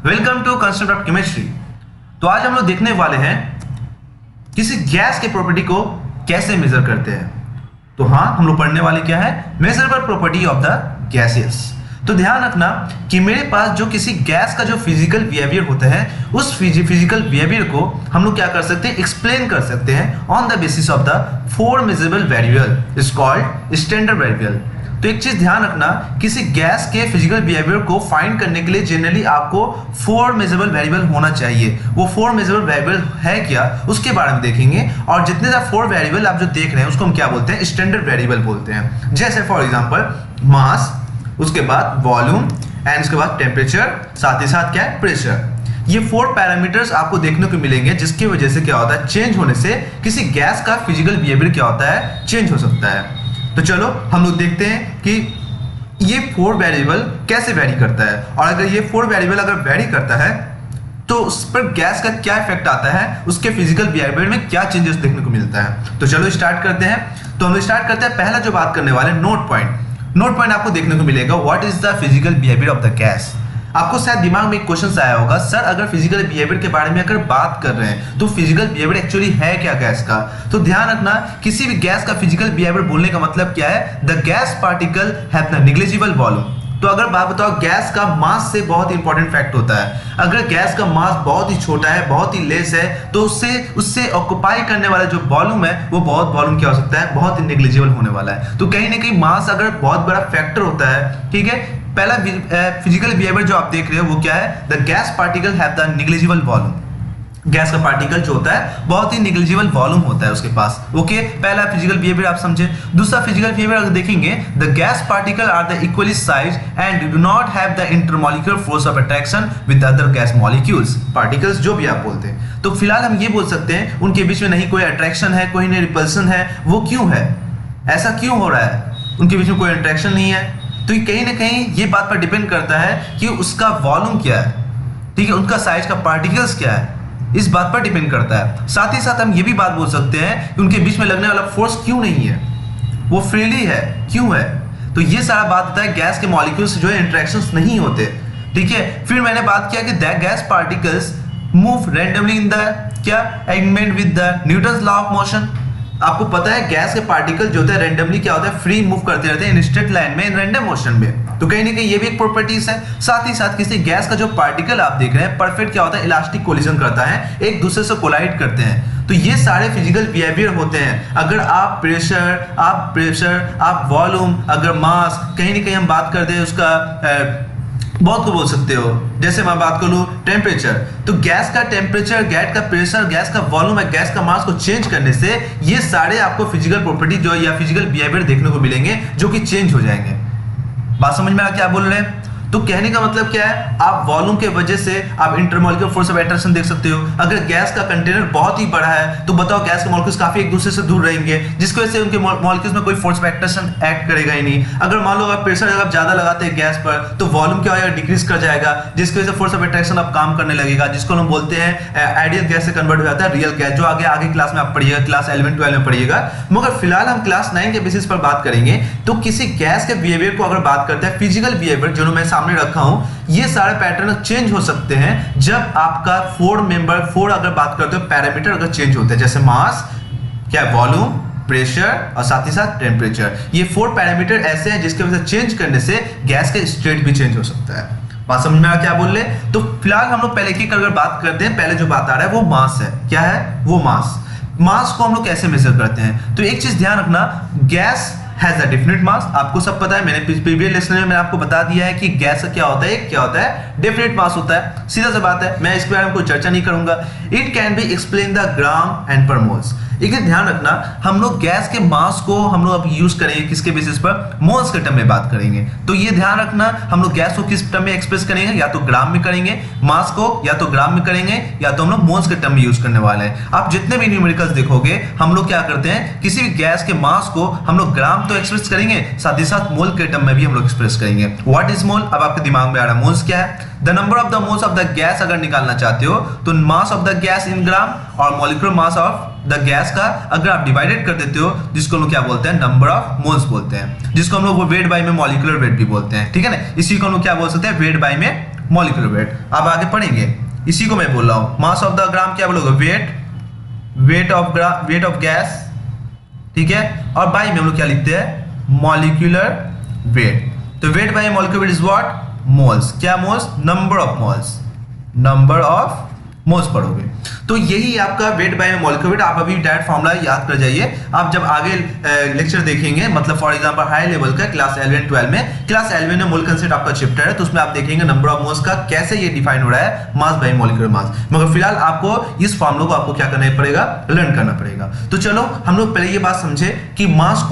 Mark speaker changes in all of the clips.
Speaker 1: Welcome to concept of chemistry. तो आज हम लोग देखने वाले हैं किसी गैस के प्रॉपर्टी को कैसे मेजर करते हैं। तो हाँ, हम लोग पढ़ने वाले क्या है, measurable property of the gases. तो ध्यान रखना कि मेरे पास जो किसी गैस का जो फिजिकल बिहेवियर होता है, उस फिजिकल बिहेवियर को हम लोग क्या कर सकते हैं, एक्सप्लेन कर सकते हैं on the basis of the 4 measurable variable is called standard variable. तो एक चीज ध्यान रखना, किसी गैस के फिजिकल बिहेवियर को फाइंड करने के लिए जनरली आपको 4 मेजरेबल वेरिएबल होना चाहिए। वो 4 मेजरेबल वेरिएबल है क्या, उसके बारे में देखेंगे। और जितने ज्यादा 4 वेरिएबल आप जो देख रहे हैं उसको हम क्या बोलते हैं, स्टैंडर्ड वेरिएबल बोलते हैं। जैसे फॉर एग्जांपल मास, उसके बाद वॉल्यूम एंड उसके बाद टेम्परेचर, साथ ही साथ क्या है, प्रेशर। ये 4 पैरामीटर्स आपको देखने को मिलेंगे, जिसकी वजह से क्या होता है, चेंज होने से किसी गैस का फिजिकल बिहेवियर क्या होता है, चेंज हो सकता है। तो चलो हम लोग देखते हैं कि ये 4 वेरिएबल कैसे वेरी करता है, और अगर ये 4 वेरिएबल अगर वेरी करता है तो उस पर गैस का क्या इफेक्ट आता है, उसके फिजिकल बिहेवियर में क्या चेंजेस देखने को मिलता है। तो चलो स्टार्ट करते हैं। तो हम स्टार्ट करते हैं, पहला जो बात करने वाले नोट पॉइंट। नोट पॉइंट आपको देखने को मिलेगा, what is the physical behaviour of the gas. आपको शायद दिमाग में एक क्वेश्चन आया होगा, सर अगर फिजिकल बिहेवियर के बारे में अगर बात कर रहे हैं तो फिजिकल बिहेवियर एक्चुअली है क्या गैस का। तो ध्यान रखना, किसी भी गैस का फिजिकल बिहेवियर बोलने का मतलब क्या है, the gas particle have the negligible volume. तो अगर बात बताओ, गैस का मास से बहुत इंपॉर्टेंट फैक्ट होता है। अगर गैस का मास बहुत ही छोटा है, बहुत ही लेस है, तो उससे ऑक्युपाई करने वाला जो वॉल्यूम है वो बहुत वॉल्यूम क्या हो सकता है, बहुत ही नेग्लिजिबल होने वाला है। तो कहीं ना कहीं मास अगर बहुत बड़ा फैक्टर होता है, ठीक है। पहला फिजिकल बिहेवियर जो आप देख रहे हो वो क्या है, the gas particle have the negligible volume. Gas का पार्टिकल जो होता है बहुत ही नेग्लिजिबल वॉल्यूम होता है उसके पास। ओके, पहला फिजिकल बिहेवियर आप समझे। दूसरा फिजिकल बिहेवियर अगर देखेंगे, the gas particle are the equally size and do not have the intermolecular force of attraction with other gas molecules. Particles जो भी आप बोलते हैं, तो फिलहाल हम ये बोल सकते हैं उनके बीच में नहीं कोई अट्रैक्शन है, कोई नहीं रिपल्सन है। वो क्यों है, ऐसा क्यों हो रहा है, उनके बीच में कोई अट्रैक्शन नहीं है। तो ये कहीं ना कहीं ये बात पर डिपेंड करता है कि उसका वॉल्यूम क्या है, ठीक है, उनका साइज का पार्टिकल्स क्या है, इस बात पर डिपेंड करता है। साथ ही साथ हम ये भी बात बोल सकते हैं कि उनके बीच में लगने वाला फोर्स क्यों नहीं है, वो फ्रीली है, क्यों है। तो ये सारा बात होता है गैस के मॉलिक्यूल्स जो है इंटरेक्शंस नहीं होते, ठीक है। फिर मैंने बात किया कि the gas particles move randomly in the क्या element with the Newton's law of motion. आपको पता है गैस के पार्टिकल जो होते हैं रैंडमली क्या होता है, फ्री मूव करते रहते हैं इन स्ट्रेट लाइन में, इन रैंडम मोशन में। तो कहीं ना कहीं ये भी एक प्रॉपर्टीज है। साथ ही साथ किसी गैस का जो पार्टिकल आप देख रहे हैं परफेक्ट क्या होता है, इलास्टिक कोलिजन करता है, एक दूसरे से कोलाइड करते हैं। तो ये सारे फिजिकल बिहेवियर होते हैं। अगर आप प्रेशर, आप वॉल्यूम, अगर मास, कहीं ना कहीं हम बात करते हैं उसका बहुत को बोल सकते हो। जैसे मैं बात करूं टेम्परेचर, तो गैस का टेम्परेचर, गैस का प्रेशर, गैस का वॉल्यूम, गैस का मास को चेंज करने से ये सारे आपको फिजिकल प्रॉपर्टी जो या फिजिकल बिहेवियर देखने को मिलेंगे जो कि चेंज हो जाएंगे। बात समझ में आ क्या बोल रहे हैं। तो कहने का मतलब क्या है, आप वॉल्यूम के वजह से आप इंटरमॉलिक्यूलर फोर्स ऑफ अट्रैक्शन देख सकते हो। अगर गैस का कंटेनर बहुत ही बड़ा है तो बताओ गैस के मॉलिक्यूल्स काफी एक दूसरे से दूर रहेंगे, जिसकी वजह से उनके मॉलिक्यूल्स में कोई फोर्स ऑफ अट्रैक्शन एक्ट करेगा ही नहीं। अगर मान लो आप प्रेशर अगर ज्यादा लगाते हैं गैस पर, तो वॉल्यूम क्या होगा, डिक्रीज कर जाएगा, जिसकी वजह से फोर्स ऑफ अट्रैक्शन अब काम करने लगेगा, जिसको हम बोलते हैं आइडियल गैस से कन्वर्ट हो जाता है रियल गैस, जो आगे क्लास में आप पढ़िएगा, क्लास 11 12 में पढ़िएगा। मगर फिलहाल हम क्लास 9 के बेसिस पर बात करेंगे। तो किसी गैस के बिहेवियर को अगर बात करते हैं, फिजिकल बिहेवियर जो मैं सामने रखा हूं, ये सारे पैटर्न चेंज हो सकते हैं जब आपका 4 अगर बात करते हो पैरामीटर अगर चेंज होते हैं, जैसे मास, क्या वॉल्यूम, प्रेशर और साथ ही साथ टेम्परेचर। ये 4 पैरामीटर ऐसे हैं जिसके वजह से चेंज करने से गैस का स्टेट भी चेंज हो सकता है। बात समझ में आ क्या बोल रहे। तो फिलहाल हम लोग पहले की अगर बात करते हैं, पहले जो बात आ रहा है वो मास है। क्या है वो मास को हम लोग कैसे मेजर करते हैं। तो एक चीज ध्यान रखना, गैस हैज अ डेफिनेट मास। आपको सब पता है, मैंने प्रीवियस लेसन में मैंने आपको बता दिया है कि गैस का क्या होता है, डेफिनेट मास होता है। सीधा सा बात है, मैं इसके बारे में कोई चर्चा नहीं करूंगा। It can be explain the gram and पर मोल्स। एक ध्यान रखना, हम लोग गैस के मास को हम लोग अब यूज करेंगे किसके बेसिस पर, मोल्स के टर्म में बात करेंगे। तो ये ध्यान रखना, हम लोग गैस को किस टर्म में एक्सप्रेस करेंगे, या तो ग्राम में करेंगे, मास को या तो ग्राम में करेंगे, या तो हम लोग मोल्स के टर्म में यूज करने वाले हैं। आप जितने भी न्यूमेरिकल्स देखोगे, हम लोग क्या करते हैं, किसी भी गैस के मास को हम लोग ग्राम तो एक्सप्रेस करेंगे, साथ ही साथ मोल के टर्म में भी हम लोग एक्सप्रेस करेंगे। व्हाट इज मोल, अब आपके दिमाग में आ रहा है मोल्स क्या है। The number of the moles of the gas अगर निकालना चाहते हो तो mass of the gas in gram और molecular mass of the gas का अगर आप डिवाइडेड कर देते हो, जिसको हम लोग क्या बोलते हैं, नंबर ऑफ मोल्स बोलते हैं, जिसको हम लोग वेट बाय में मॉलिक्यूलर वेट भी बोलते हैं, ठीक है ना। इसी को हम लोग क्या बोल सकते हैं, वेट बाय में मॉलिक्यूलर वेट। अब आगे पढ़ेंगे, इसी को मैं बोल रहा हूं। मास ऑफ द ग्राम क्या बोलोगे, वेट ऑफ गैस, ठीक है। और बाई में हम लोग क्या लिखते हैं, मॉलिक्यूलर वेट। तो weight by molecular weight is what, moles. क्या moles, number of moles, number of moles पढ़ोगे। तो यही आपका वेट बाय मॉलिक्यूलर वेट। आप अभी डायरेक्ट फॉर्मूला याद कर जाइए। आप जब आगे लेक्चर देखेंगे, मतलब फॉर एग्जांपल हाई लेवल का क्लास 11 12 में, क्लास 11 में मोल कंसेप्ट आपका चैप्टर है, तो उसमें आप देखेंगे नंबर ऑफ मोल्स का कैसे ये डिफाइन हो रहा है, मास बाय मॉलिक्यूलर मास। मगर फिलहाल आपको इस फॉर्मूला को आपको क्या करना पड़ेगा, लर्न करना पड़ेगा। तो चलो हम लोग पहले ये बात समझे कि मास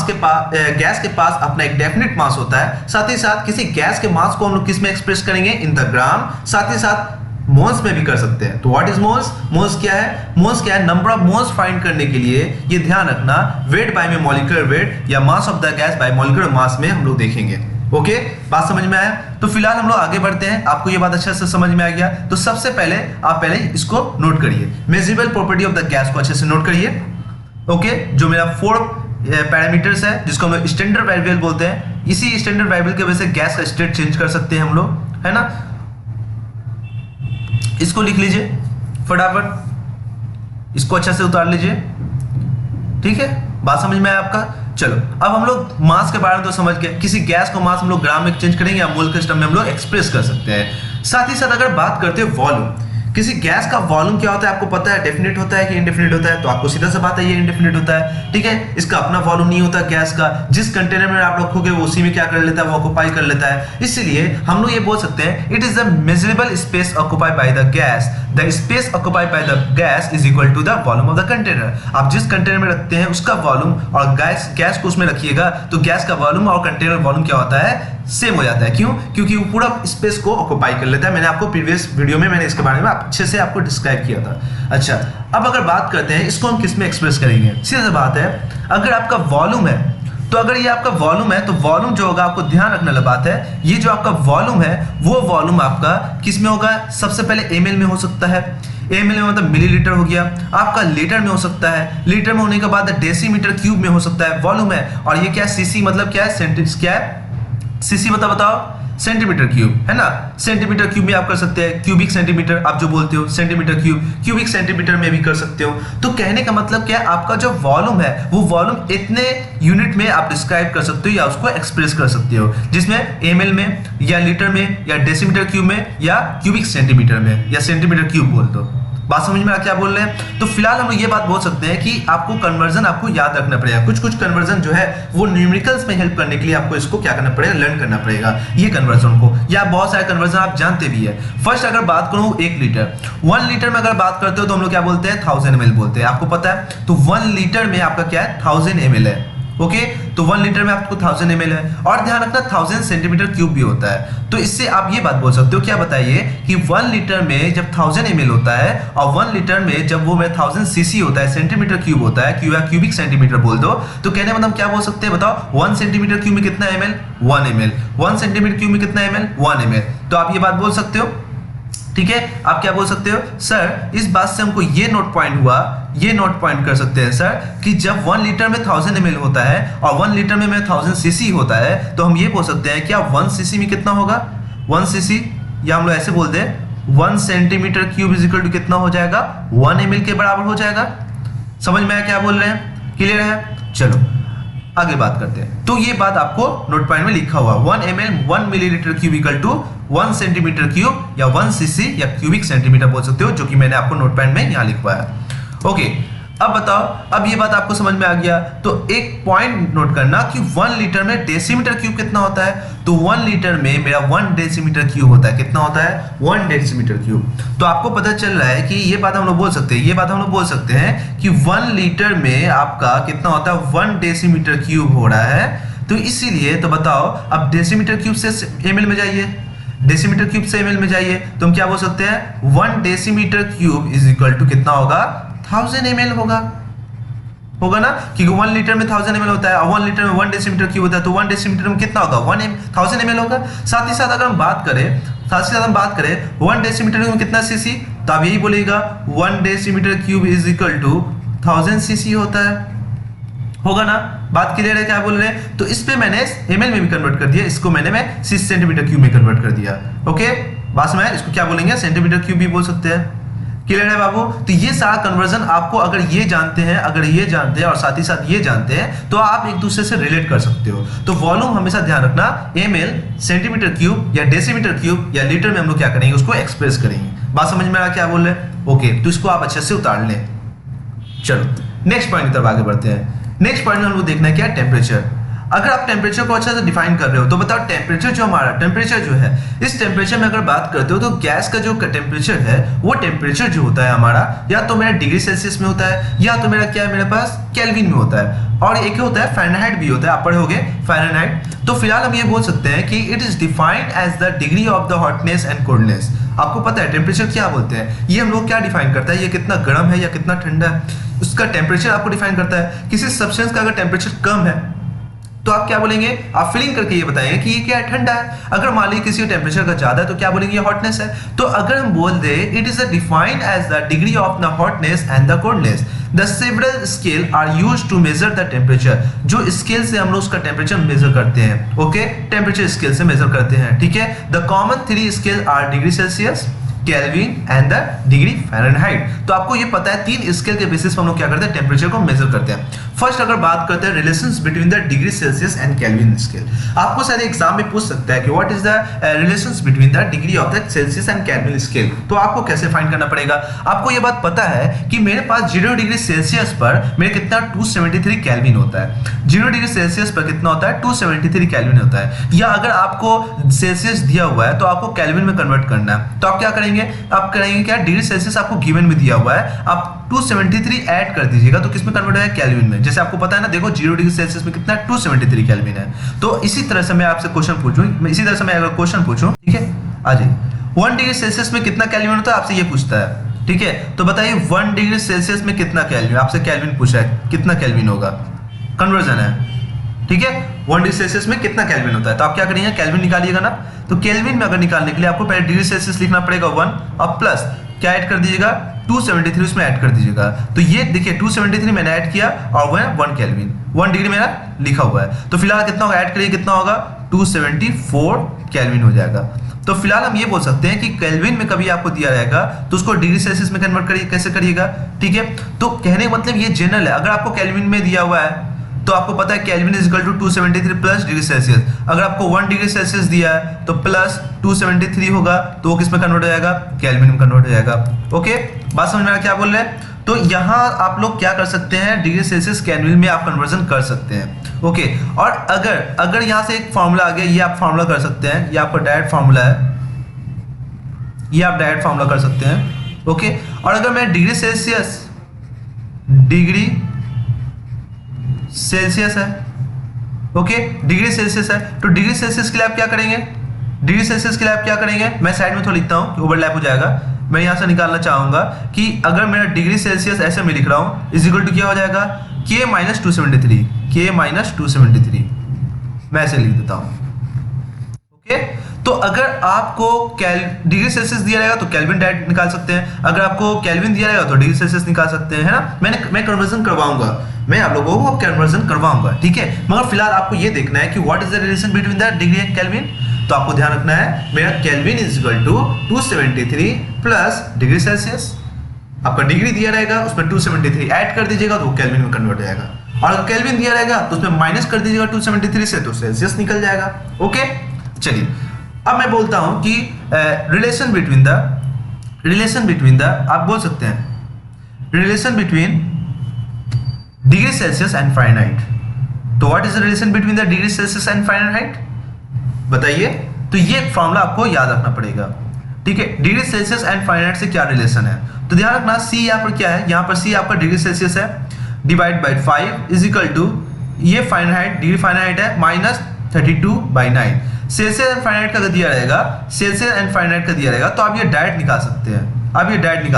Speaker 1: के पास, गैस के पास अपना एक डेफिनेट मास होता है। साथ ही साथ किसी गैस के मास को हम लोग किस में एक्सप्रेस करेंगे, इन द ग्राम। साथ ही साथ मोल्स में भी कर सकते हैं। तो व्हाट इज मोल्स, मोल्स क्या है, मोल्स क्या है, नंबर ऑफ मोल्स फाइंड करने के लिए ये ध्यान रखना, वेट बाय में मॉलिक्यूलर वेट या मास of the gas bye molecular mass में हम लोग देखेंगे। ओके, बात समझ में आया। तो फिलहाल हम लोग आगे बढ़ते हैं। आपको ये बात अच्छे से समझ में आ गया। तो सबसे पहले आप पहले इसको नोट करिए, measurable property of the gas को अच्छे से नोट करिए। ओके, जो मेरा 4 पैरामीटर्स है, जिसको हम लोग स्टैंडर्ड वेरिएबल बोलते हैं। इसी स्टैंडर्ड वेरिएबल की वजह से गैस का स्टेट चेंज कर सकते हैं हम लोग, है ना। इसको लिख लीजिए फटाफट, इसको अच्छा से उतार लीजिए, ठीक है। बात समझ में आया आपका। चलो अब हम लोग मास के बारे में तो समझ गए, किसी गैस को मास हम लोग ग्राम में चेंज करेंगे या मोल के टर्म में हम लोग एक्सप्रेस कर सकते हैं। साथ ही साथ अगर बात करते हैं वॉल्यूम, किसी गैस का वॉल्यूम क्या होता है आपको पता है, डेफिनेट होता है कि इनडेफिनेट होता है। तो आपको सीधा सा बात है, ये इनडेफिनेट होता है, ठीक है। इसका अपना वॉल्यूम नहीं होता गैस का, जिस कंटेनर में आप रखोगे वो उसी में क्या कर लेता है, वो ऑक्यूपाई कर लेता है। इसलिए हम लोग ये बोल सकते हैं, it is the measurable space occupied by the gas, the space occupied by the gas is equal to the volume of the container. आप जिस कंटेनर में रखते हैं उसका वॉल्यूम, और गैस को उसमें रखिएगा तो गैस का वॉल्यूम और कंटेनर वॉल्यूम क्या होता है, सेम हो जाता है। क्यों, क्योंकि वो पूरा स्पेस को ऑक्यूपाई कर लेता है। मैंने आपको प्रीवियस वीडियो में मैंने इसके बारे में अच्छे से आपको डिस्क्राइब किया था। अच्छा, अब अगर बात करते हैं इसको हम किस में एक्सप्रेस करेंगे, सीधी बात है, अगर आपका वॉल्यूम है तो अगर ये आपका वॉल्यूम है तो वॉल्यूम जो होगा, आपको ध्यान रखने वाली बात है, ये जो आपका वॉल्यूम है वो वॉल्यूम आपका किस में होगा, सबसे पहले ml में हो सकता है। ml में मतलब मिलीलीटर हो गया, आपका लीटर में हो सकता है, लीटर में होने के बाद डेसीमीटर क्यूब में हो सकता है, वॉल्यूम है। और ये क्या सीसी मतलब क्या है, सेंटीमीटर, क्या है सीसी मतलब बताओ, सेंटीमीटर क्यूब, है ना। सेंटीमीटर क्यूब में आप कर सकते हैं, क्यूबिक सेंटीमीटर आप जो बोलते हो, सेंटीमीटर क्यूब, क्यूबिक सेंटीमीटर में भी कर सकते हो। तो कहने का मतलब क्या है, आपका जो वॉल्यूम है वो वॉल्यूम इतने यूनिट में आप डिस्क्राइब कर सकते हो या उसको एक्सप्रेस कर सकते हो, जिसमें ml में या लीटर में या डेसीमीटर क्यूब में या क्यूबिक सेंटीमीटर में या सेंटीमीटर क्यूब बोल दो। बात समझ में आ क्या बोल रहे हैं। तो फिलहाल हम लोग ये बात बोल सकते हैं कि आपको कन्वर्जन आपको याद रखना पड़ेगा। कुछ कुछ कन्वर्जन जो है वो न्यूमेरिकल्स में हेल्प करने के लिए आपको इसको क्या करना पड़ेगा, लर्न करना पड़ेगा ये कन्वर्जन को, या बहुत सारे कन्वर्जन आप जानते भी है। फर्स्ट अगर बात करूं 1 लीटर, 1 लीटर में अगर बात करते हो तो हम लोग क्या बोलते हैं, 1000 ml बोलते हैं, आपको पता है। तो 1 लीटर में आपका क्या है, 1000 ml है। ओके, तो 1 लीटर में आपको 1000 ml है। और ध्यान रखना 1000 सेंटीमीटर क्यूब भी होता है। तो इससे आप ये बात बोल सकते हो, क्या बताइए, कि 1 लीटर में जब 1000 ml होता है और 1 लीटर में जब वो 1000 सीसी होता है, सेंटीमीटर क्यूब होता है, क्यूबिक सेंटीमीटर बोल दो, तो कहने मतलब क्या बोल सकते हैं बताओ, 1 सेंटीमीटर क्यूब में कितना ml, 1 ml, 1 सेंटीमीटर क्यूब में कितना ml, 1 ml। तो आप ये बात बोल सकते हो, ठीक है। आप क्या बोल सकते हो, सर इस बात से हमको ये नोट पॉइंट हुआ, ये नोट पॉइंट कर सकते हैं सर, कि जब 1 लीटर में 1000 ml होता है और 1 लीटर में 1000 सीसी होता है, तो हम ये बोल सकते हैं क्या 1 सीसी में कितना होगा, 1 सीसी, या हम लोग ऐसे बोलते हैं 1 centimetre cube is equal to कितना हो जाएगा, 1 ml के बराबर हो जाएगा। समझ में आया क्या बोल रहे हैं, क्लियर है। चलो आगे बात करते हैं। तो ये बात आपको नोट पॉइंट में लिखा हुआ, 1 ml 1 millilitre cube equal to 1 centimetre cube या 1 सीसी या क्यूबिक सेंटीमीटर बोल सकते हो, जो कि मैंने आपको नोट पॉइंट में यहाँ लिखवाया। ओके, अब बताओ, अब ये बात आपको समझ में आ गया। तो एक पॉइंट नोट करना कि 1 लीटर में डेसीमीटर क्यूब कितना होता है। तो 1 लीटर में मेरा 1 डेसीमीटर क्यूब होता है, कितना होता है, 1 डेसीमीटर क्यूब। तो आपको पता चल रहा है कि ये बात हम लोग बोल सकते हैं, ये बात हम लोग बोल सकते हैं कि 1 लीटर में आपका कितना होता है, 1 डेसीमीटर क्यूब हो रहा है। तो इसीलिए तो बताओ, अब डेसीमीटर क्यूब से ml में जाइए, डेसीमीटर क्यूब से ml में जाइए, तो हम क्या बोल सकते हैं, 1 decimetre cube is equal to कितना होगा, 1000 ml होगा ना, क्योंकि 1 लीटर में 1000 ml होता है और 1 लीटर में 1 डेसीमीटर क्यूब होता है। तो 1 डेसीमीटर में कितना होगा, 1000 ml होगा। साथ ही साथ अगर हम बात करें, 1 डेसीमीटर में कितना सीसी, तो आप यही बोलिएगा 1 decimetre cube is equal to 1000 cc होता है। होगा ना, बात क्लियर है क्या बोल रहे हैं? तो इस पे मैंने ml में भी कन्वर्ट कर दिया, इसको मैंने 6 सेंटीमीटर क्यूब में कन्वर्ट कर दिया। ओके, बस में इसको क्या बोलेंगे, सेंटीमीटर क्यूब भी बोल सकते हैं। क्लियर है बाबू? तो ये सारा कन्वर्जन आपको अगर ये जानते हैं, और साथ ही साथ ये जानते हैं, तो आप एक दूसरे से रिलेट कर सकते हो। तो वॉल्यूम हमेशा ध्यान रखना, ml सेंटीमीटर क्यूब या डेसीमीटर क्यूब या लीटर में हम लोग क्या करेंगे, उसको एक्सप्रेस करेंगे। बात समझ में आ क्या बोल रहे हैं? ओके, तो इसको आप अच्छे से उतार लें। चलो नेक्स्ट पॉइंट की तरफ आगे बढ़ते हैं। नेक्स्ट पॉइंट में हम लोग देखना है क्या, टेम्परेचर। अगर आप टेम्परेचर को अच्छा से डिफाइन कर रहे हो तो बताओ टेम्परेचर जो हमारा टेम्परेचर जो है, इस टेम्परेचर में अगर बात करते हो तो गैस का जो टेम्परेचर है वो टेम्परेचर जो होता है हमारा, या तो मेरा डिग्री सेल्सियस में होता है, या तो मेरा क्या है, मेरे पास केल्विन में होता है, और एक होता है फ़ारेनहाइट भी होता है। आप पढ़ोगे फ़ारेनहाइट। तो फिलहाल हम ये बोल सकते हैं कि it is defined as the degree of the hotness and coldness. आपको पता है टेम्परेचर क्या बोलते हैं, ये हम लोग क्या डिफाइन करता है, ये कितना गर्म है या कितना ठंडा है, उसका टेम्परेचर आपको डिफाइन करता है। किसी सब्सटेंस का अगर टेम्परेचर कम है तो आप क्या बोलेंगे, आप फीलिंग करके ये बताएंगे कि ये क्या है, ठंडा है। अगर मान लीजिए किसी टेम्परेचर का ज्यादा है तो क्या बोलेंगे, ये हॉटनेस है। तो अगर हम बोल दे it is defined as the degree of the hotness and the coldness, the several scale are used to measure the temperature. जो स्केल से हम लोग उसका टेम्परेचर मेजर करते हैं, ओके, टेम्परेचर स्केल से मेजर करते हैं, ठीक है। The common 3 scale are degree Celsius, Kelvin and the degree Fahrenheit. तो आपको ये पता है 3 स्केल के बेसिस पर हम लोग क्या करते हैं, टेम्परेचर को मेजर करते हैं। फर्स्ट अगर बात करते हैं relations between the degree Celsius and kelvin scale, आपको शायद एग्जाम में पूछ सकता है कि what is the relations between the degree of the Celsius and kelvin scale. तो आपको कैसे फाइंड करना पड़ेगा, आपको ये बात पता है कि मेरे पास 0 डिग्री सेल्सियस पर मेरे कितना 273 केल्विन होता है। 0 डिग्री सेल्सियस पर कितना होता है, 273 केल्विन होता है। या अगर आपको सेल्सियस दिया हुआ है तो आपको केल्विन में कन्वर्ट करना है, तो आप क्या करेंगे, आप करेंगे क्या, डिग्री सेल्सियस आपको गिवन में दिया हुआ है, आप 273 ऐड कर दीजिएगा तो किसमें कन्वर्ट है, केल्विन में। जैसे आपको पता है ना, देखो 0 डिग्री सेल्सियस में कितना 273 केल्विन है। तो इसी तरह से मैं आपसे क्वेश्चन पूछूं, इसी तरह से मैं अगर क्वेश्चन पूछूं, ठीक है, आ जाइए, 1 डिग्री सेल्सियस में कितना केल्विन होता है, आपसे ये पूछता है, ठीक है। तो बताइए 1 डिग्री सेल्सियस में कितना केल्विन, आपसे केल्विन पूछा है, कितना केल्विन होगा, कन्वर्जन है, ठीक है। 1 डिग्री सेल्सियस में कितना केल्विन होता है, तो आप क्या करेंगे, केल्विन निकालिएगा ना। तो केल्विन में अगर निकालने के लिए आपको पहले डिग्री सेल्सियस लिखना पड़ेगा 1, और प्लस क्या ऐड कर दीजिएगा, 273 उसमें ऐड कर दीजिएगा। तो ये देखिए 273 मैंने ऐड किया और वो है 1 केल्विन, 1 डिग्री मेरा लिखा हुआ है। तो फिलहाल कितना होगा, ऐड करिए, कितना होगा, 274 केल्विन हो जाएगा। तो फिलहाल हम ये बोल सकते हैं कि केल्विन में कभी आपको दिया रहेगा तो उसको डिग्री सेल्सियस में कन्वर्ट करिए, कैसे करिएगा, ठीक है। तो कहने का मतलब ये जनरल है, अगर आपको केल्विन में दिया हुआ है तो आपको पता है Kelvin is equal to 273 plus degree Celsius. अगर आपको 1 डिग्री सेल्सियस दिया है तो प्लस 273 होगा, तो वो किस में कन्वर्ट हो जाएगा, केल्विन में कन्वर्ट हो जाएगा। ओके, बात समझ में आ क्या बोल रहे हैं? तो यहाँ आप लोग क्या कर सकते हैं, डिग्री सेल्सियस केल्विन में आप कन्वर्जन कर सकते हैं। ओके, और अगर यहाँ से एक फॉर्मूला आ गया, ये आप फॉर्मूला कर सकते हैं, ये आपका डायरेक्ट फॉर्मूला है, ये आप डायरेक्ट फॉर्मूला कर सकते हैं। ओके, और अगर मैं डिग्री सेल्सियस है, ओके, डिग्री सेल्सियस है, तो डिग्री सेल्सियस के लिए आप क्या करेंगे, डिग्री सेल्सियस के लिए आप क्या करेंगे, मैं साइड में थोड़ा लिखता हूं कि ओवरलैप हो जाएगा। मैं यहां से निकालना चाहूंगा कि अगर मेरा डिग्री सेल्सियस ऐसे में लिख रहा हूं, इज इक्वल टू क्या हो जाएगा, K माइनस 273, मैं ऐसे लिख देता हूं। ओके, तो अगर आपको डिग्री सेल्सियस दिया रहेगा तो केल्विन डायरेक्ट निकाल सकते हैं, अगर आपको केल्विन दिया रहेगा तो डिग्री सेल्सियस निकाल सकते हैं, है ना। मैं कन्वर्जन करवाऊंगा, मैं आप लोगों को कन्वर्जन करवाऊंगा, ठीक है। मगर फिलहाल आपको ये देखना है कि what is the relation between the degree and Kelvin. तो आपको ध्यान रखना है, मेरा Kelvin is equal to 273 plus degree Celsius. आपका डिग्री दिया रहेगा उसमें 273 ऐड कर दीजिएगा तो वो केल्विन में कन्वर्ट हो जाएगा, और अगर केल्विन दिया रहेगा तो उसमें माइनस कर दीजिएगा 273 से, तो सेल्सियस निकल जाएगा। ओके, चलिए अब मैं बोलता हूं कि रिलेशन बिटवीन द आप बोल सकते हैं relation between degree Celsius and Fahrenheit. तो what is the relation between the degree Celsius and Fahrenheit, बताइए। तो ये फॉर्मूला आपको याद रखना पड़ेगा, ठीक है। डिग्री सेल्सियस एंड फ़ारेनहाइट से क्या रिलेशन है, तो ध्यान रखना, C यहाँ पर क्या है, यहाँ पर C आपका डिग्री सेल्सियस है, divide by 5 is equal to ये फ़ारेनहाइट, डिग्री फ़ारेनहाइट है, माइनस 32/9। सेल्सियस एंड फ़ारेनहाइट का दिया रहेगा, सेल्सियस एंड फ़ारेनहाइट का दिया रहेगा, तो आप ये डायरेक्ट निकाल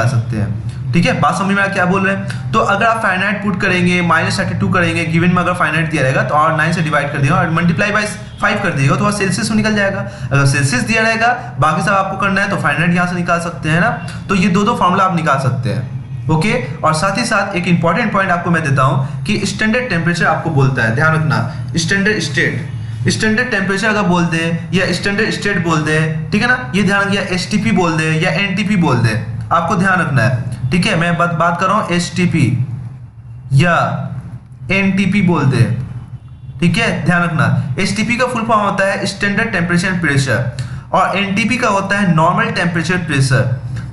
Speaker 1: सकते हैं, ठीक है। बात समझ में आ क्या बोल रहे हैं। तो अगर आप फ़ारेनहाइट पुट करेंगे, -32 करेंगे, गिवन में अगर फ़ारेनहाइट दिया रहेगा तो और 9 से डिवाइड कर दिया और मल्टीप्लाई बाय 5 कर दिएगा तो वह सेल्सियस में निकल जाएगा। अगर सेल्सियस दिया रहेगा, बाकी सब आपको करना है तो फ़ारेनहाइट यहाँ से निकाल सकते हैं ना। तो ये दो फॉर्मूला आप निकाल सकते हैं, ओके। और साथ ही साथ एक इंपॉर्टेंट पॉइंट आपको मैं देता हूं कि स्टैंडर्ड टेम्परेचर आपको बोलता है, ध्यान रखना, स्टैंडर्ड स्टेट, स्टैंडर्ड टेम्परेचर अगर बोल दे या स्टैंडर्ड स्टेट बोल दे, ठीक है ना, ये ध्यान रखिए, एसटीपी बोल दे या एनटीपी बोल दे, आपको ध्यान रखना है, ठीक है। मैं बात कर रहा हूं एसटीपी या एनटीपी बोल दे, ठीक है, ध्यान रखना। एसटीपी का फुल फॉर्म होता है स्टैंडर्ड टेम्परेचर एंड प्रेशर, और एनटीपी का होता है नॉर्मल टेम्परेचर प्रेशर।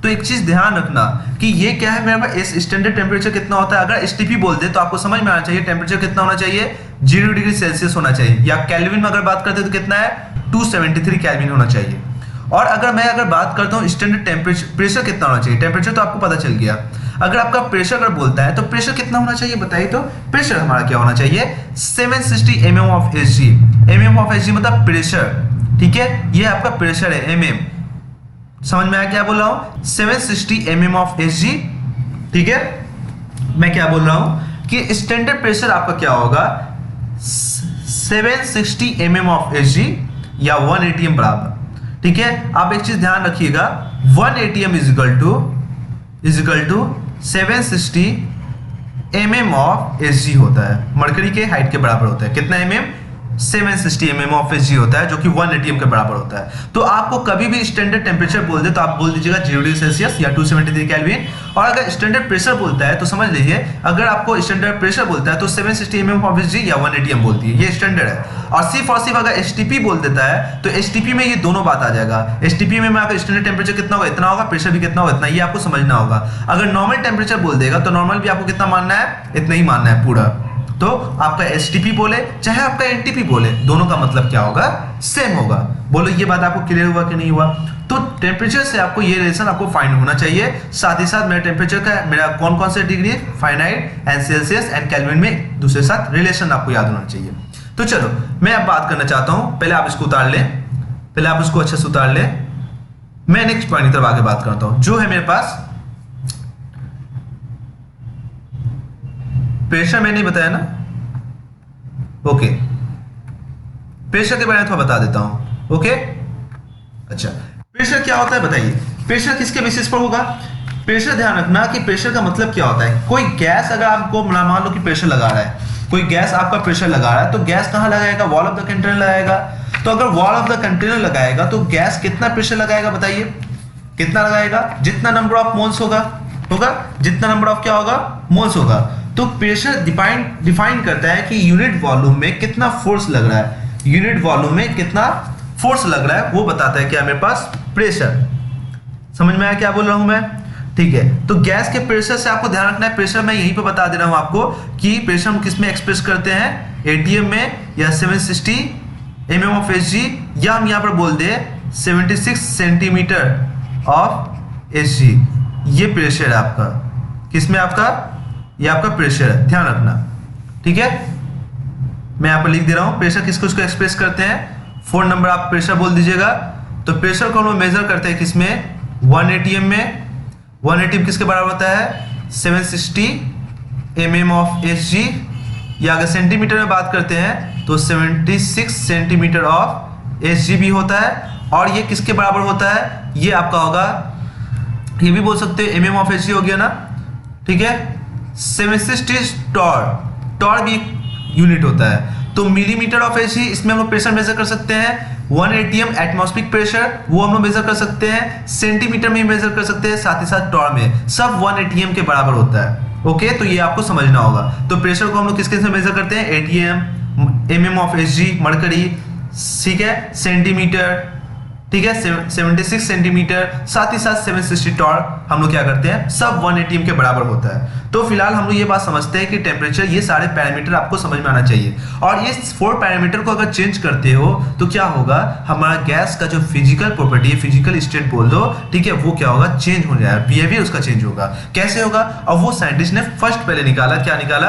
Speaker 1: तो एक चीज ध्यान रखना कि ये क्या है, मेरे पास स्टैंडर्ड टेम्परेचर कितना होता है, अगर एसटीपी बोल दे तो आपको समझ में आना चाहिए टेम्परेचर कितना होना चाहिए, 0 डिग्री सेल्सियस होना चाहिए, या केल्विन में अगर बात करते हैं तो कितना है, 273 केल्विन होना चाहिए। और अगर बात करता हूँ स्टैंडर्ड टेम्परेचर प्रेशर कितना होना चाहिए, टेम्परेचर तो आपको पता चल गया, अगर आपका प्रेशर अगर बोलता है तो प्रेशर कितना होना चाहिए बताइए, तो प्रेशर हमारा क्या होना चाहिए, 760 mm of Hg, mm of Hg मतलब प्रेशर, ठीक है, ये आपका प्रेशर है mm, समझ में आया क्या बोल रहा हूं, 760 mm ऑफ Hg, ठीक है। मैं क्या बोल रहा हूं कि स्टैंडर्ड प्रेशर आपका क्या होगा, 760 mm ऑफ Hg या 1 atm बराबर, ठीक है। आप एक चीज ध्यान रखिएगा, 1 atm is equal to 760 mm of Hg होता है, मरकरी के हाइट के बराबर होता है, कितना mm, 760 mm ऑफ Hg होता है, जो कि 1 atm के बराबर होता है। तो आपको कभी भी स्टैंडर्ड टेम्परेचर बोल दे तो आप बोल दीजिएगा 0 डिग्री सेल्सियस या 273 केल्विन, और अगर स्टैंडर्ड प्रेशर बोलता है तो समझ लीजिए, अगर आपको स्टैंडर्ड प्रेशर बोलता है तो 760 mm ऑफ Hg या 1 atm बोलती है, ये स्टैंडर्ड है। और सिर्फ अगर एसटीपी बोल देता है तो एसटीपी में ये दोनों बात आ जाएगा, एसटीपी में आपका स्टैंडर्ड टेम्परेचर कितना होगा, इतना होगा, प्रेशर भी कितना होगा, इतना, ये आपको समझना होगा। अगर नॉर्मल टेम्परेचर बोल देगा तो नॉर्मल भी आपको कितना मानना है, इतना ही मानना है पूरा। तो आपका एसटीपी बोले चाहे आपका एनटीपी बोले, दोनों का मतलब क्या होगा, सेम होगा। बोलो ये बात आपको क्लियर हुआ कि नहीं हुआ। तो टेम्परेचर से आपको ये रिलेशन आपको फाइंड होना चाहिए, साथ ही साथ मेरा टेम्परेचर का मेरा कौन कौन से degree, Fahrenheit and Celsius and kelvin में दूसरे साथ रिलेशन आपको याद होना चाहिए। तो चलो मैं अब बात करना चाहता हूं, पहले आप इसको उतार लें, पहले आप इसको अच्छे से उतार लें, मैं नेक्स्ट पॉइंट की तरफ आगे बात करता हूं, जो है मेरे पास प्रेशर मैंने नहीं बताया ना, ओके, प्रेशर के बारे में थोड़ा बता देता हूं, ओके। अच्छा, प्रेशर क्या होता है बताइए, प्रेशर किसके बेसिस पर होगा, प्रेशर ध्यान रखना कि प्रेशर का मतलब क्या होता है, कोई गैस अगर आपको मान लो कि प्रेशर लगा रहा है, कोई गैस आपका प्रेशर लगा रहा है, तो गैस कहां लगाएगा, वॉल ऑफ द कंटेनर लगाएगा। तो अगर वॉल ऑफ द कंटेनर लगाएगा तो गैस कितना प्रेशर लगाएगा बताइए, कितना लगाएगा, जितना नंबर ऑफ मोल्स होगा, जितना नंबर ऑफ क्या होगा, मोल्स होगा। तो प्रेशर डिफाइन करता है कि यूनिट वॉल्यूम में कितना फोर्स लग रहा है, यूनिट वॉल्यूम में कितना फोर्स लग रहा है वो बताता है क्या मेरे पास, प्रेशर। समझ में आया क्या बोल रहा हूं मैं, ठीक है। तो गैस के प्रेशर से आपको ध्यान रखना है, प्रेशर मैं यहीं पे बता दे रहा हूं आपको कि प्रेशर हम किस में एक्सप्रेस करते हैं, एटीएम में या 760 mm ऑफ Hg, या हम यहां पर बोल दे 76 सेंटीमीटर ऑफ Hg, ये प्रेशर है आपका, किसमें आपका, ये आपका प्रेशर है, ध्यान रखना, ठीक है। मैं यहां पर लिख दे रहा हूं प्रेशर किसको एक्सप्रेस करते हैं, 4 नंबर आप प्रेशर बोल दीजिएगा। तो प्रेशर को हम मेजर करते हैं किसमें, 1 atm में, 1 atm किसके बराबर होता है, 760 mm ऑफ Hg, या अगर सेंटीमीटर में बात करते हैं तो 76 सेंटीमीटर ऑफ Hg भी होता है, और ये किसके बराबर होता है, ये आपका होगा, ये भी बोल सकते हैं mm ऑफ Hg हो गया ना, ठीक है। 760 टॉर भी यूनिट होता है, तो मिलीमीटर ऑफ Hg, इसमें हम लोग प्रेशर मेजर कर सकते हैं, 1 atm एटमॉस्फेरिक प्रेशर वो हम लोग मेजर कर सकते हैं, सेंटीमीटर में मेजर कर सकते हैं, साथ ही साथ टॉर में, सब 1 atm के बराबर होता है, ओके। तो ये आपको समझना होगा। तो प्रेशर को हम लोग किसके से मेजर करते हैं, atm, mm of Hg mercury, ठीक है, सेंटीमीटर, ठीक है, 76 सेंटीमीटर, साथ ही साथ 760 टॉर हम लोग क्या करते हैं, सब 1 atm के बराबर होता है। तो फिलहाल हम लोग ये बात समझते हैं कि टेम्परेचर, ये सारे पैरामीटर आपको समझ में आना चाहिए, और ये 4 पैरामीटर को अगर चेंज करते हो तो क्या होगा, हमारा गैस का जो फिजिकल प्रॉपर्टी है, फिजिकल स्टेट बोल दो, ठीक है, वो क्या होगा, चेंज हो जाएगा, बिहेवियर उसका चेंज होगा। कैसे होगा, और वो साइंटिस्ट ने फर्स्ट पहले निकाला, क्या निकाला,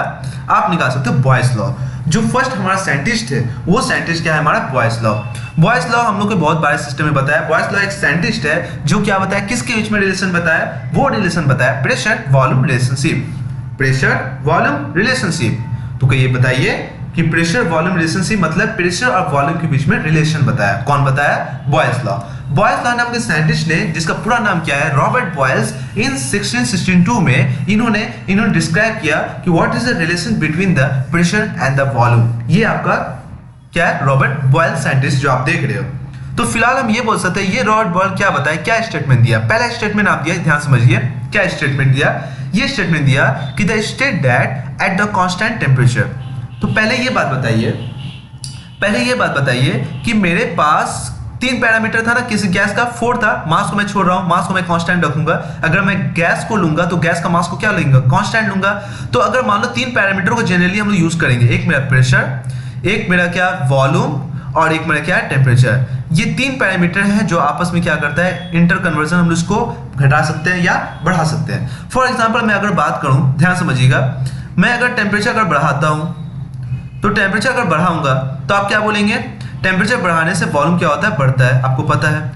Speaker 1: आप निकाल सकते हो बॉयस लॉ। जो फर्स्ट हमारा साइंटिस्ट है वो साइंटिस्ट क्या है हमारा, बॉयस लॉ। बॉयस लॉ हम लोग को बहुत बारे सिस्टम में बताया, बॉयस लॉ एक साइंटिस्ट है जो क्या बताया, किसके बीच में रिलेशन बताया, वो रिलेशन बताया pressure volume relationship, pressure volume relationship. तो कहिए बताइए कि प्रेशर वॉल्यूम रिलेशनशिप मतलब प्रेशर और वॉल्यूम के बीच में रिलेशन बताया, कौन बताया, बॉयस लॉ। बॉयल्स लॉ नाम के साइंटिस्ट ने, जिसका पूरा नाम क्या है, रॉबर्ट बॉयल्स, इन 1662 में इन्होंने डिस्क्राइब किया कि what is the relation between the pressure and the volume. ये आपका क्या है, रॉबर्ट बॉयल साइंटिस्ट जो आप देख रहे हो। तो फिलहाल हम ये बोल सकते हैं, ये रॉबर्ट बॉयल क्या बताए, क्या स्टेटमेंट दिया। पहला स्टेटमेंट आप दिया, ध्यान समझिए क्या स्टेटमेंट दिया। ये स्टेटमेंट दिया कि the state that at the constant temperature. तो पहले ये बात बताइए कि मेरे पास 3 पैरामीटर था ना, किसी गैस का 4 था, मास को मैं छोड़ रहा हूं, मास को मैं कांस्टेंट रखूंगा। अगर मैं गैस को लूंगा तो गैस का मास को क्या लेंगे, कांस्टेंट लूंगा। तो अगर मान लो 3 पैरामीटर को जनरली हम लोग यूज करेंगे, एक मेरा प्रेशर, एक मेरा क्या वॉल्यूम, और एक मेरा क्या है टेम्परेचर। ये 3 पैरामीटर हैं जो आपस में क्या करता है, इंटर कन्वर्जन, हम इसको घटा सकते हैं या बढ़ा सकते हैं। फॉर एग्जांपल मैं अगर बात करूं, ध्यान समझिएगा, मैं अगर टेम्परेचर अगर बढ़ाता हूं, तो टेम्परेचर अगर बढ़ाऊंगा तो आप क्या बोलेंगे, टेम्परेचर बढ़ाने से वॉल्यूम क्या होता है, बढ़ता है, आपको पता है।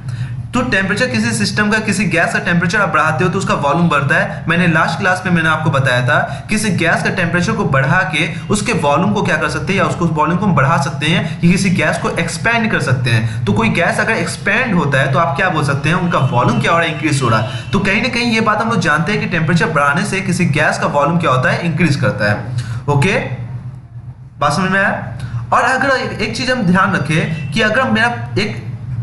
Speaker 1: तो टेम्परेचर किसी सिस्टम का, किसी गैस का टेम्परेचर आप बढ़ाते हो तो उसका वॉल्यूम बढ़ता है। मैंने लास्ट क्लास में मैंने आपको बताया था, किसी गैस का टेम्परेचर को बढ़ा के उसके वॉल्यूम को क्या कर सकते हैं, या उसको वॉल्यूम को हम बढ़ा सकते हैं, कि किसी गैस को एक्सपेंड कर सकते हैं। तो कोई गैस अगर एक्सपेंड होता है तो आप क्या बोल सकते हैं, उनका वॉल्यूम क्या हो रहा है, इंक्रीज हो रहा है। तो कहीं ना कहीं ये बात हम लोग जानते हैं कि टेम्परेचर बढ़ाने से किसी गैस का वॉल्यूम क्या होता है, इंक्रीज करता है। ओके, बात समझ में आया। और अगर एक चीज हम ध्यान रखें कि अगर मेरा एक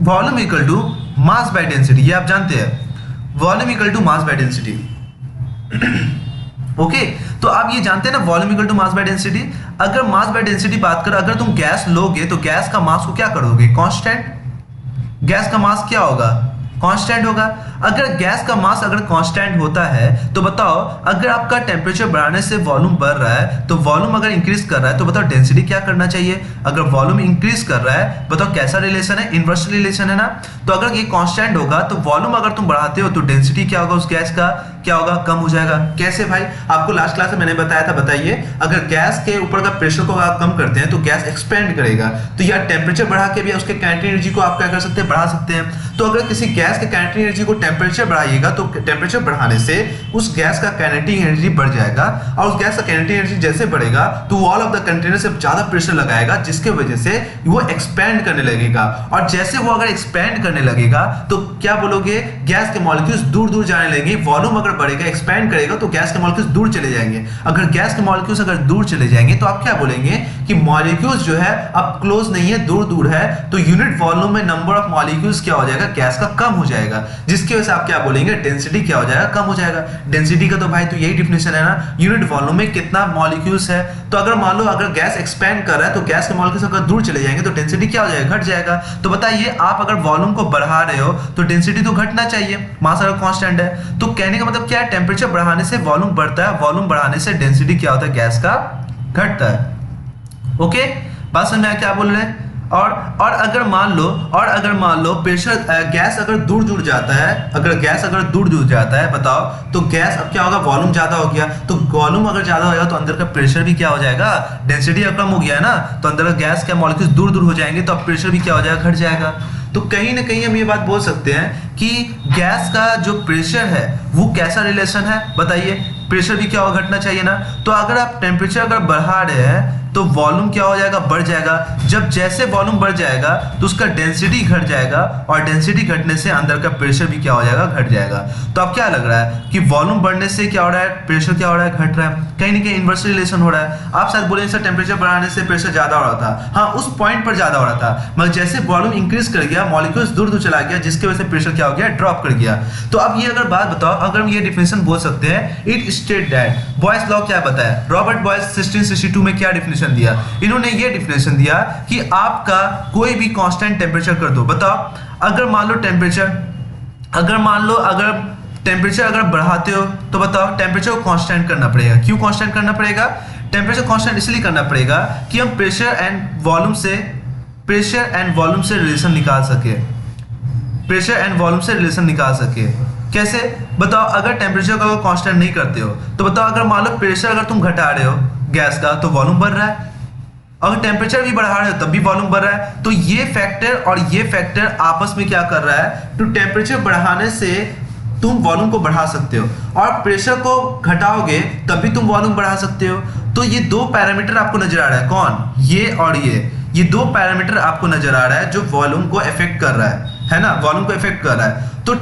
Speaker 1: volume equal to mass by density, ये आप जानते हैं, volume equal to mass by density. Okay, तो आप ये जानते हैं ना, volume equal to mass by density. अगर मास बाय डेंसिटी बात करें, अगर तुम गैस लोगे तो गैस का मास को क्या करोगे, कांस्टेंट। गैस का मास क्या होगा, कांस्टेंट होगा। अगर गैस का मास अगर कांस्टेंट होता है तो बताओ, अगर आपका टेम्परेचर बढ़ाने से वॉल्यूम बढ़ रहा है, तो वॉल्यूम अगर इंक्रीज कर रहा है तो बताओ डेंसिटी क्या करना चाहिए। अगर वॉल्यूम इंक्रीज कर रहा है, बताओ कैसा रिलेशन है, इनवर्स रिलेशन है ना। तो अगर ये कांस्टेंट होगा तो वॉल्यूम अगर तुम बढ़ाते हो तो डेंसिटी क्या होगा, उस गैस का क्या होगा, कम हो जाएगा। कैसे भाई, आपको लास्ट क्लास में मैंने बताया था, बताइए। अगर गैस के ऊपर का प्रेशर को आप कम करते हैं तो गैस एक्सपेंड करेगा, तो यार टेम्परेचर बढ़ा के भी उसके काइनेटिक एनर्जी को आप क्या कर सकते हैं, बढ़ा सकते हैं। तो अगर किसी गैस के काइनेटिक एनर्जी को टेम्परेचर बढ़ाइएगा तो टेम्परेचर बढ़ाने से उस गैस का काइनेटिक एनर्जी बढ़ जाएगा, और उस गैस का काइनेटिक एनर्जी जैसे बढ़ेगा तो वॉल ऑफ द कंटेनर से ज्यादा प्रेशर लगाएगा, जिसके वजह से वो एक्सपेंड करने लगेगा। और जैसे वो अगर एक्सपेंड करने लगेगा तो क्या बोलोगे, गैस के मॉलिक्यूल्स दूर दूर जाने लगेंगे। वॉल्यूम अगर बढ़ेगा, एक्सपेंड करेगा, तो गैस के मॉलिक्यूल्स दूर चले जाएंगे। अगर गैस के मॉलिक्यूल्स अगर दूर चले जाएंगे तो आप क्या बोलेंगे कि मॉलिक्यूल्स जो है अब क्लोज नहीं है, दूर दूर है, तो यूनिट वॉल्यूम में नंबर ऑफ मॉलिक्यूल्स क्या हो जाएगा, गैस का कम हो जाएगा, जिसकी वजह से आप क्या बोलेंगे, डेंसिटी क्या हो जाएगा, कम हो जाएगा। डेंसिटी का तो भाई तो यही डिफिनेशन है ना, यूनिट वॉल्यूम में कितना मॉलिक्यूल्स है। तो अगर मान लो अगर गैस एक्सपेंड कर रहा है तो गैस के मॉलिक्यूल्स अगर दूर चले जाएंगे तो डेंसिटी क्या हो जाएगा, घट जाएगा। तो बताइए, आप अगर वॉल्यूम को बढ़ा रहे हो तो डेंसिटी तो घटना चाहिए, मास अगर कांस्टेंट है। तो कहने का मतलब क्या है, टेम्परेचर बढ़ाने से वॉल्यूम बढ़ता है, वॉल्यूम बढ़ाने से डेंसिटी क्या होता है, गैस का घटता है। ओके, बात समझ में आया क्या बोल रहे हैं। और अगर मान लो प्रेशर, गैस अगर दूर दूर जाता है, अगर गैस अगर दूर दूर जाता है, बताओ तो गैस अब क्या होगा, वॉल्यूम ज्यादा हो गया, तो वॉल्यूम अगर ज्यादा होगा तो अंदर का प्रेशर भी क्या हो जाएगा, डेंसिटी कम हो गया है ना, तो अंदर का गैस के मॉलिक्यूल्स दूर दूर हो जाएंगे, तो अब प्रेशर भी क्या हो जाएगा, घट जाएगा। तो कहीं ना कहीं हम ये बात बोल सकते हैं कि गैस का जो प्रेशर है वो कैसा रिलेशन है, बताइए। प्रेशर भी क्या होगा, घटना चाहिए ना। तो अगर आप टेम्परेचर अगर बढ़ा रहे हैं तो वॉल्यूम क्या हो जाएगा, बढ़ जाएगा। जब जैसे वॉल्यूम बढ़ जाएगा तो उसका डेंसिटी घट जाएगा, और डेंसिटी घटने से अंदर का प्रेशर भी क्या हो जाएगा, घट जाएगा। तो अब क्या लग रहा है कि वॉल्यूम बढ़ने से क्या हो रहा है, प्रेशर क्या हो रहा है, घट रहा है। कहीं ना कहीं इनवर्स रिलेशन हो रहा है। आप शायद बोलेंगे सर टेम्परेचर बढ़ाने से प्रेशर ज्यादा हो रहा था, हाँ उस पॉइंट पर ज्यादा हो रहा था, मगर जैसे वॉल्यूम इंक्रीज कर गया, मॉलिक्यूल्स दूर दूर चला गया, जिसकी वजह से प्रेशर क्या हो गया, ड्रॉप कर गया। तो अब ये अगर बात बताओ, अगर हम ये डिफिनेशन बोल सकते हैं, it state that, Boyle's law क्या बताया, रॉबर्ट बॉयल्स 1662 में क्या डिफिनेशन दिया, इन्होंने ये डिफिनेशन दिया कि आपका कोई भी कांस्टेंट टेम्परेचर कर दो। बताओ, अगर मान लो टेम्परेचर अगर बढ़ाते हो तो बताओ टेम्परेचर को कांस्टेंट करना पड़ेगा। क्यों कांस्टेंट करना पड़ेगा, टेम्परेचर कांस्टेंट इसलिए करना पड़ेगा कि हम प्रेशर एंड वॉल्यूम से रिलेशन निकाल सके। कैसे बताओ, अगर टेम्परेचर का कांस्टेंट नहीं करते हो तो बताओ, अगर मान लो प्रेशर अगर तुम घटा रहे हो गैस का तो वॉल्यूम बढ़ रहा है, अगर टेम्परेचर भी बढ़ा रहे हो तब भी वॉल्यूम बढ़ रहा है। तो ये फैक्टर आपस में क्या कर रहा है, तो टेम्परेचर बढ़ाने से तुम वॉल्यूम को बढ़ा सकते हो, और प्रेशर को घटाओगे तब भी तुम वॉल्यूम बढ़ा सकते हो। तो ये दो पैरामीटर आपको नजर आ रहा है, कौन, ये और ये दो पैरामीटर आपको नजर आ रहा है जो वॉल्यूम को अफेक्ट कर रहा है। है ना, वॉल्यूम को इफेक्ट कर रहा है। तो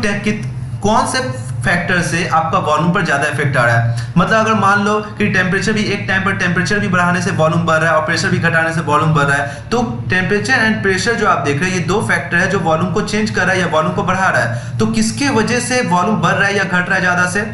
Speaker 1: कौन से फैक्टर से आपका वॉल्यूम पर ज्यादा इफेक्ट आ रहा है? मतलब अगर मान लो कि टेम्परेचर भी एक टाइम पर टेम्परेचर भी बढ़ाने से वॉल्यूम बढ़ रहा है और प्रेशर भी घटाने से वॉल्यूम बढ़ रहा है, तो टेम्परेचर एंड प्रेशर जो आप देख रहे हैं ये दो फैक्टर है जो वॉल्यूम को चेंज कर रहा है या वॉल्यूम को बढ़ा रहा है। तो किसके वजह से वॉल्यूम बढ़ रहा है या घट रहा है ज्यादा से?